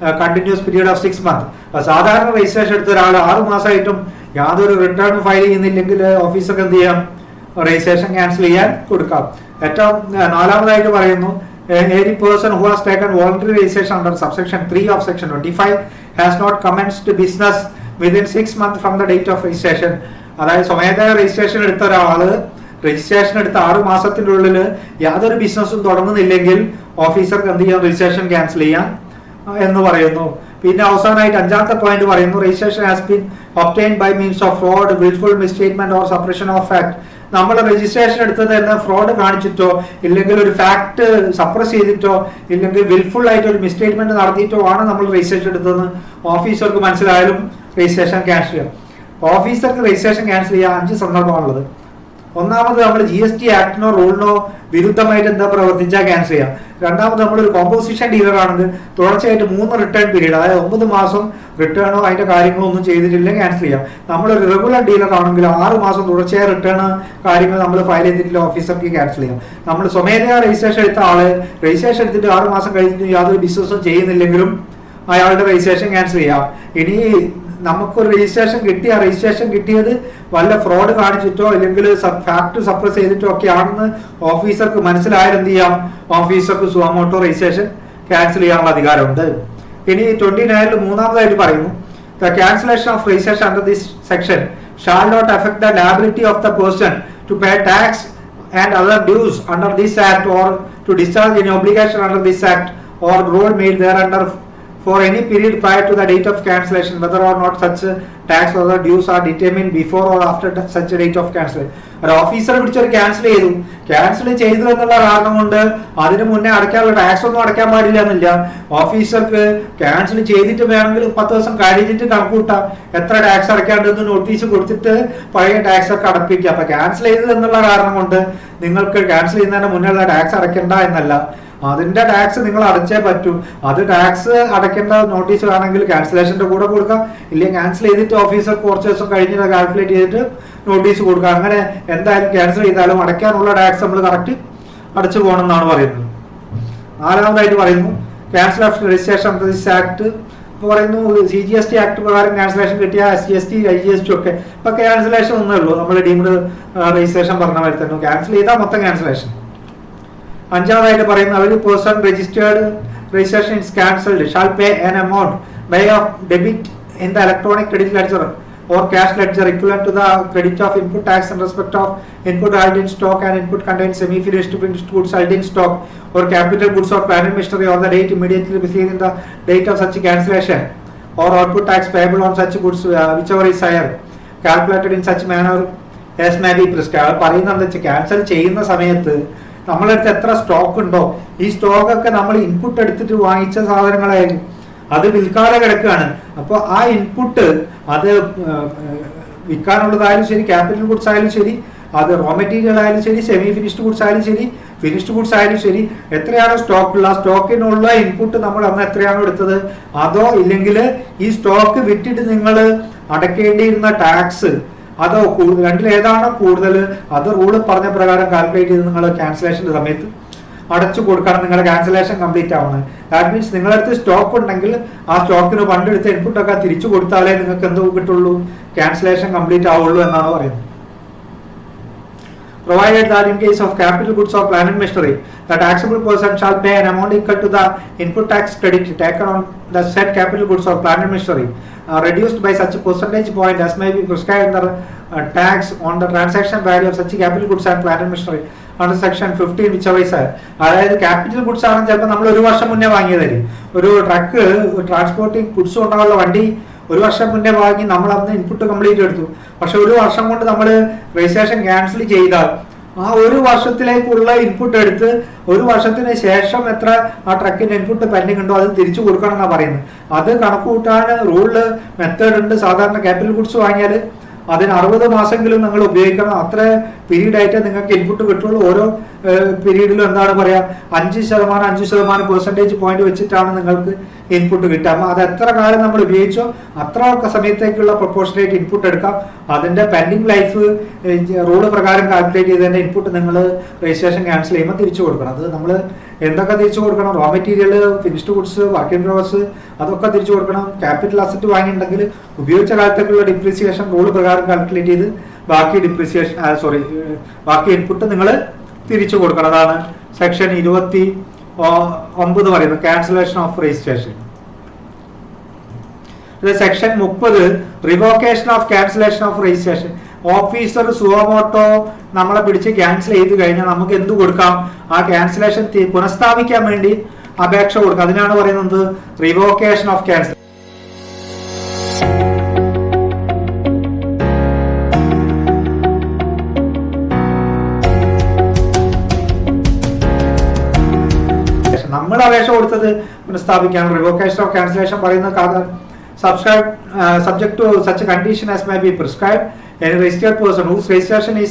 a continuous period of 6 months. സാധാരണ രജിസ്ട്രേഷൻ എടുത്ത ഒരാൾ 6 മാസമായിട്ടും യാതൊരു റിട്ടേൺ ഫയൽ ചെയ്യുന്നില്ലെങ്കിൽ ഓഫീസർക്ക് എന്ത് ചെയ്യാം? രജിസ്ട്രേഷൻ ക്യാൻസൽ ചെയ്യാൻ കൊടുക്കാം. ഏറ്റവും 4ാമതായിട്ട് പറയുന്നു any person who has taken voluntary registration under subsection 3 of section 25 has not commenced business within 6 months from the date of registration. അതായത് സ്വമേധയാ രജിസ്ട്രേഷൻ എടുത്ത ഒരാള് രജിസ്ട്രേഷൻ എടുത്ത 6 മാസത്തിന്റെ ഉള്ളിൽ യാതൊരു ബിസിനസ്സും തുടങ്ങുന്നില്ലെങ്കിൽ ഓഫീസർക്ക് എന്ത് ചെയ്യാം? രജിസ്ട്രേഷൻ ക്യാൻസൽ ചെയ്യാം എന്ന് പറയുന്നു. പിന്നെ അവസാനമായിട്ട് അഞ്ചാമത്തെ പോയിന്റ് പറയുന്നു, registration has been obtained by means of fraud, wilful misstatement or suppression of fact. നമ്മൾ രജിസ്ട്രേഷൻ എടുത്തത് തന്നെ ഫ്രോഡ് കാണിച്ചിട്ടോ ഇല്ലെങ്കിൽ ഒരു ഫാക്ട് സപ്രസ് ചെയ്തിട്ടോ ഇല്ലെങ്കിൽ വിൽഫുൾ ആയിട്ട് ഒരു മിസ്സ്റ്റേറ്റ്മെന്റ് നടത്തിയിട്ടോ ആണ് നമ്മൾ രജിസ്ട്രേഷൻ എടുത്തതെന്ന് ഓഫീസർക്ക് മനസ്സിലായാലും രജിസ്ട്രേഷൻ ക്യാൻസൽ ചെയ്യാം. ഓഫീസർക്ക് രജിസ്ട്രേഷൻ ക്യാൻസൽ ചെയ്യാൻ 5 സന്ദർഭമാണുള്ളത്. ഒന്നാമത് നമ്മൾ GST ആക്ടിനോ റൂളിനോ വിരുദ്ധമായിട്ട് എന്താ പ്രവർത്തിച്ചാൽ ക്യാൻസൽ ചെയ്യാം. രണ്ടാമത് നമ്മളൊരു കോമ്പോസിഷൻ ഡീലർ ആണെങ്കിൽ തുടർച്ചയായിട്ട് 3 റിട്ടേൺ പീരീഡ്, അതായത് 9 മാസം റിട്ടേണോ അതിന്റെ കാര്യങ്ങളോ ഒന്നും ചെയ്തിട്ടില്ല ക്യാൻസൽ ചെയ്യാം. നമ്മളൊരു റെഗുലർ ഡീലർ ആണെങ്കിൽ 6 മാസം തുടർച്ചയായ റിട്ടേൺ കാര്യങ്ങൾ നമ്മൾ ഫയൽ ചെയ്തിട്ടില്ല ഓഫീസർക്ക് ക്യാൻസൽ ചെയ്യാം. നമ്മൾ സ്വമേധയാ രജിസ്ട്രേഷൻ എടുത്ത ആള് രജിസ്ട്രേഷൻ എടുത്തിട്ട് 6 മാസം കഴിഞ്ഞിട്ട് യാതൊരു ബിസിനസ്സും ചെയ്യുന്നില്ലെങ്കിലും അയാളുടെ രജിസ്ട്രേഷൻ ക്യാൻസൽ ചെയ്യാം. ഇനി നമുക്കൊരു രജിസ്ട്രേഷൻ കിട്ടി, ആ രജിസ്ട്രേഷൻ കിട്ടിയത് വല്ല ഫ്രോഡ് കാണിച്ചിട്ടോ അല്ലെങ്കിൽ ഫാക്ട് സപ്രസ് ചെയ്തിട്ടോ ഒക്കെ ആണെന്ന് ഓഫീസർക്ക് മനസ്സിലായാൽ എന്ത് ചെയ്യാം, ഓഫീസർക്ക് സുവമോട്ടോ രജിസ്ട്രേഷൻ ക്യാൻസൽ ചെയ്യാനുള്ള അധികാരമുണ്ട്. ഇനി 29 മൂന്നാമതായിട്ട് പറയുന്നു, the cancellation of registration under this section shall not affect the liability of the person to pay tax and other dues under this act or to discharge any obligation under this act or rule made there under for any period prior to the date of cancellation, whether or not such tax or the dues are determined before or after such a date of cancellation. ഒരു ഓഫീസറെ പിടിച്ചൊരു cancel ചെയ്തു എന്നുള്ള കാരണം കൊണ്ട് അതിന് മുന്നേ അടയ്ക്കാനുള്ള ടാക്സ് ഒന്നും അടയ്ക്കാൻ പാടില്ല എന്നില്ല. ഓഫീസർക്ക് ക്യാൻസൽ ചെയ്തിട്ട് വേണമെങ്കിൽ 10 ദിവസം കഴിഞ്ഞിട്ട് കണക്കൂട്ടാം എത്ര ടാക്സ് അടയ്ക്കാണ്ടെന്ന് നോട്ടീസ് കൊടുത്തിട്ട് പഴയ ടാക്സ് ഒക്കെ അടപ്പിക്കുക. അപ്പൊ ക്യാൻസൽ ചെയ്തത് എന്നുള്ള കാരണം കൊണ്ട് നിങ്ങൾക്ക് ക്യാൻസൽ ചെയ്യുന്നതിന് മുന്നേയുള്ള ടാക്സ് അടയ്ക്കണ്ട എന്നല്ല, അതിന്റെ ടാക്സ് നിങ്ങൾ അടച്ചേ പറ്റൂ. അത് ടാക്സ് അടയ്ക്കേണ്ട നോട്ടീസ് ആണെങ്കിൽ ക്യാൻസലേഷന്റെ കൂടെ കൊടുക്കാം, ഇല്ലെങ്കിൽ ക്യാൻസൽ ചെയ്തിട്ട് ഓഫീസർ കുറച്ച് ദിവസം കഴിഞ്ഞ് കാൽക്കുലേറ്റ് ചെയ്തിട്ട് നോട്ടീസ് കൊടുക്കാം. അങ്ങനെ എന്തായാലും ക്യാൻസൽ ചെയ്താലും അടയ്ക്കാനുള്ള ടാക്സ് നമ്മൾ കറക്റ്റ് അടച്ചു പോകണം എന്നാണ് പറയുന്നത്. 4ാമതായിട്ട് പറയുന്നു, castle of registration of this act. ഇപ്പോൾ പറയുന്നു CGST ആക്ട് പ്രകാരം ക്യാൻസലേഷൻ കിട്ടിയ SGST IGST ഒക്കെ ഇപ്പൊ ക്യാൻസലേഷൻ ഒന്നേ ഉള്ളൂ. നമ്മൾ ഡീംഡ് രജിസ്ട്രേഷൻ പറഞ്ഞ മാതിരി തന്നെ ക്യാൻസൽ ചെയ്താൽ മൊത്തം ക്യാൻസലേഷൻ. 5ാമതായിട്ട് പറയുന്നത്, ഒരു person registered registration is cancelled shall pay an amount by of debit in the electronic credit ledger or cash ledger equivalent to the credit of input tax in respect of input held in stock and input contained semi-finished goods held in stock or capital goods or plant and machinery on the date immediately preceding the date of such cancellation or output tax payable on such goods whichever is higher calculated in such manner as may be prescribed. പറയുന്നത് എന്താ വെച്ചാൽ cancel ചെയ്യുന്ന സമയത്ത് നമ്മളടുത്ത് എത്ര stock ഉണ്ടോ ഈ stock ഒക്കെ നമ്മൾ ഇൻപുട്ട് എടുത്തിട്ട് വാങ്ങിച്ച സാധനങ്ങളായിരിക്കും, അത് വിൽക്കാതെ കിടക്കുകയാണ്. അപ്പോൾ ആ ഇൻപുട്ട് അത് വിൽക്കാനുള്ളതായാലും ശരി, ക്യാപിറ്റൽ ഗുഡ്സ് ആയാലും ശരി, അത് റോ മെറ്റീരിയൽ ആയാലും ശരി, സെമി ഫിനിഷ്ഡ് ഗുഡ്സ് ആയാലും ശരി, ഫിനിഷ്ഡ് ഗുഡ്സ് ആയാലും ശരി, എത്രയാണോ സ്റ്റോക്കുള്ള ആ സ്റ്റോക്കിനുള്ള ഇൻപുട്ട് നമ്മൾ അന്ന് എത്രയാണോ എടുത്തത് അതോ ഇല്ലെങ്കിൽ ഈ സ്റ്റോക്ക് വിറ്റിട്ട് നിങ്ങൾ അടയ്ക്കേണ്ടിയിരുന്ന ടാക്സ് അതോ രണ്ടിലേതാണോ കൂടുതൽ അത് റൂള് പറഞ്ഞ പ്രകാരം കാൽക്കുലേറ്റ് ചെയ്ത് നിങ്ങൾ ക്യാൻസലേഷൻ്റെ സമയത്ത് അടച്ചു കൊടുക്കണം. നിങ്ങളുടെ ക്യാൻസലേഷൻ കംപ്ലീറ്റ് ആവുന്നത്. ദാറ്റ് മീൻസ് നിങ്ങളുടെ അടുത്ത് സ്റ്റോക്ക് ഉണ്ടെങ്കിൽ ആ സ്റ്റോക്കിന് പണ്ടെടുത്ത് ഇൻപുട്ടൊക്കെ തിരിച്ചു കൊടുത്താലേ നിങ്ങൾക്ക് എന്തോ കിട്ടുള്ളൂ, ക്യാൻസലേഷൻ കംപ്ലീറ്റ് ആവുള്ളൂ എന്നാണ് പറയുന്നത്. Provided that in case of capital goods or plant and machinery, the taxable person shall pay an amount equal to the input tax credit taken on the said capital goods or plant and machinery, reduced by such a percentage point as may be prescribed in the tax on the transaction value of such capital goods and plant and machinery under section 15 whichever is higher. അതായത് capital goods ആണ് ചിലപ്പോൾ നമ്മൾ 1 വർഷം മുന്നേ വാങ്ങിയതായിരിക്കും. ഒരു truck transporting goods കൊണ്ടുള്ള വണ്ടി 1 വർഷം മുന്നേ വാങ്ങി നമ്മൾ അന്ന് ഇൻപുട്ട് കംപ്ലീറ്റ് എടുത്തു. പക്ഷെ 1 വർഷം കൊണ്ട് നമ്മൾ രജിസ്ട്രേഷൻ ക്യാൻസൽ ചെയ്താൽ ആ 1 വർഷത്തിലേക്കുള്ള ഇൻപുട്ട് എടുത്ത് 1 വർഷത്തിന് ശേഷം എത്ര ആ ട്രക്കിന്റെ ഇൻപുട്ട് പെൻഡിങ് ഉണ്ടോ അത് തിരിച്ചു കൊടുക്കണം എന്നാണ് പറയുന്നത്. അത് കണക്ക് കൂട്ടാൻ റൂളില് മെത്തേഡ് ഉണ്ട്. സാധാരണ ക്യാപിറ്റൽ ഗുഡ്സ് വാങ്ങിയാൽ അതിന് 60 മാസമെങ്കിലും നിങ്ങൾ ഉപയോഗിക്കണം. അത്ര പീരീഡ് ആയിട്ട് നിങ്ങൾക്ക് ഇൻപുട്ട് കിട്ടുള്ളൂ. ഓരോ പീരീഡിലും എന്താണ് പറയാ 5% പെർസെൻറ്റേജ് പോയിന്റ് വെച്ചിട്ടാണ് നിങ്ങൾക്ക് ഇൻപുട്ട് കിട്ടുക. അത് എത്ര കാലം നമ്മൾ ഉപയോഗിച്ചോ അത്ര സമയത്തേക്കുള്ള പ്രൊപ്പോർഷനേറ്റ് ഇൻപുട്ട് എടുക്കാം. അതിന്റെ പെൻഡിങ് ലൈഫ് റൂള് പ്രകാരം കാൽക്കുലേറ്റ് ചെയ്തതിന്റെ ഇൻപുട്ട് നിങ്ങൾ രജിസ്ട്രേഷൻ ക്യാൻസൽ ചെയ്യുമ്പോൾ തിരിച്ചു കൊടുക്കണം. അത് നമ്മൾ എന്തൊക്കെ തിരിച്ചു കൊടുക്കണം? Raw material, finished goods, work in progress അതൊക്കെ തിരിച്ചു കൊടുക്കണം. ക്യാപിറ്റൽ അസറ്റ് വാങ്ങിയിട്ടുണ്ടെങ്കിൽ ഉപയോഗിച്ച കാലത്തേക്കുള്ള ഡിപ്രീസിയേഷൻ റൂള് പ്രകാരം കാൽക്കുലേറ്റ് ചെയ്ത് ബാക്കി ബാക്കി ഇൻപുട്ട് നിങ്ങൾ തിരിച്ചു കൊടുക്കണം. അതാണ് സെക്ഷൻ 29 പറയുന്നത് cancellation of registration. Section 30 revocation of cancellation of registration. Officer suo motu നമ്മളെ പിടിച്ച് ക്യാൻസൽ ചെയ്ത് കഴിഞ്ഞാൽ നമുക്ക് എന്ത് കൊടുക്കാം? ആ ക്യാൻസലേഷൻ പുനഃസ്ഥാപിക്കാൻ വേണ്ടി അപേക്ഷ കൊടുക്കാം. അതിനാണ് പറയുന്നത് റിവോക്കേഷൻ ഓഫ് ക്യാൻസൽ. അപേക്ഷ കൊടുത്തത് പുനഃസ്ഥാപിക്കാൻ റിവോക്കേഷൻ ഓഫ് ക്യാൻസലേഷൻ പറയുന്ന subject to such a condition as may be prescribed, any registered person whose registration is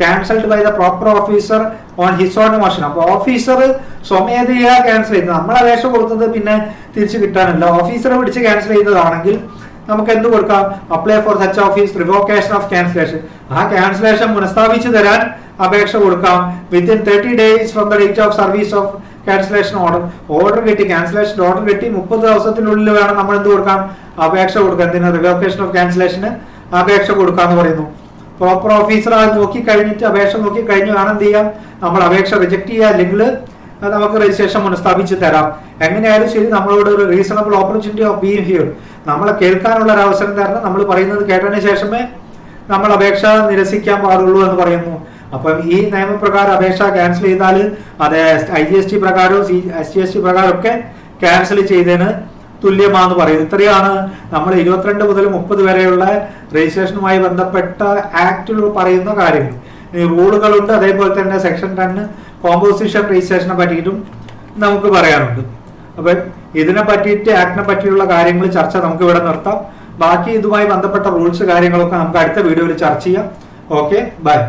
cancelled by the proper officer on his own motion. അപ്പോൾ ഓഫീസർ സ്വമേധയാ cancel ചെയ്തത്, നമ്മൾ അപേക്ഷ കൊടുത്തത് പിന്നെ തിരിച്ചു കിട്ടാനില്ല, ഓഫീസറെ പിടിച്ച് ക്യാൻസൽ ചെയ്തതാണെങ്കിൽ നമുക്ക് എന്ത് കൊടുക്കാം? Apply for such office revocation of cancellation. ആ ക്യാൻസലേഷൻ പുനഃസ്ഥാപിച്ചു തരാൻ അപേക്ഷ കൊടുക്കാം within 30 days from the date of service of cancellation order കിട്ടി, ക്യാൻസലേഷൻ ഓർഡർ കിട്ടി 30 ദിവസത്തിനുള്ളിൽ വേണം നമ്മൾ എന്ത് കൊടുക്കാം? അപേക്ഷ കൊടുക്കാം. എന്തിനാ? റിവോക്കേഷൻ ഓഫ് ക്യാൻസലേഷന് അപേക്ഷ കൊടുക്കാന്ന് പറയുന്നു. പ്രോപ്പർ ഓഫീസർ അത് നോക്കി കഴിഞ്ഞിട്ട് അപേക്ഷ നോക്കി കഴിഞ്ഞ് വേണം എന്ത് ചെയ്യാം? നമ്മൾ അപേക്ഷ റിജക്ട് ചെയ്യുക, അല്ലെങ്കിൽ നമുക്ക് രജിസ്ട്രേഷൻ പുനഃസ്ഥാപിച്ച് തരാം. എങ്ങനെയായാലും ശരി, നമ്മളോട് ഒരു reasonable opportunity of being here, നമ്മളെ കേൾക്കാനുള്ള ഒരു അവസരം തരണം. നമ്മൾ പറയുന്നത് കേട്ടതിന് ശേഷമേ നമ്മൾ അപേക്ഷ നിരസിക്കാൻ പാടുള്ളൂ എന്ന് പറയുന്നു. അപ്പം ഈ നിയമപ്രകാരം അപേക്ഷ ക്യാൻസൽ ചെയ്താൽ അത് IGST പ്രകാരവും SGST പ്രകാരം ഒക്കെ ക്യാൻസൽ ചെയ്തതിന് തുല്യമാണെന്ന് പറയുന്നത്. ഇത്രയാണ് നമ്മൾ 22 മുതൽ 30 വരെയുള്ള രജിസ്ട്രേഷനുമായി ബന്ധപ്പെട്ട ആക്ടിൽ പറയുന്ന കാര്യങ്ങൾ. ഈ റൂളുകളുണ്ട്, അതേപോലെ തന്നെ സെക്ഷൻ 10 കോമ്പോസിഷൻ രജിസ്ട്രേഷനെ പറ്റിയിട്ടും നമുക്ക് പറയാനുണ്ട്. അപ്പം ഇതിനെ പറ്റിയിട്ട് ആക്ടിനെ പറ്റിയുള്ള കാര്യങ്ങൾ ചർച്ച നമുക്ക് ഇവിടെ നിർത്താം. ബാക്കി ഇതുമായി ബന്ധപ്പെട്ട റൂൾസ് കാര്യങ്ങളൊക്കെ നമുക്ക് അടുത്ത വീഡിയോയിൽ ചർച്ച ചെയ്യാം. Okay, by.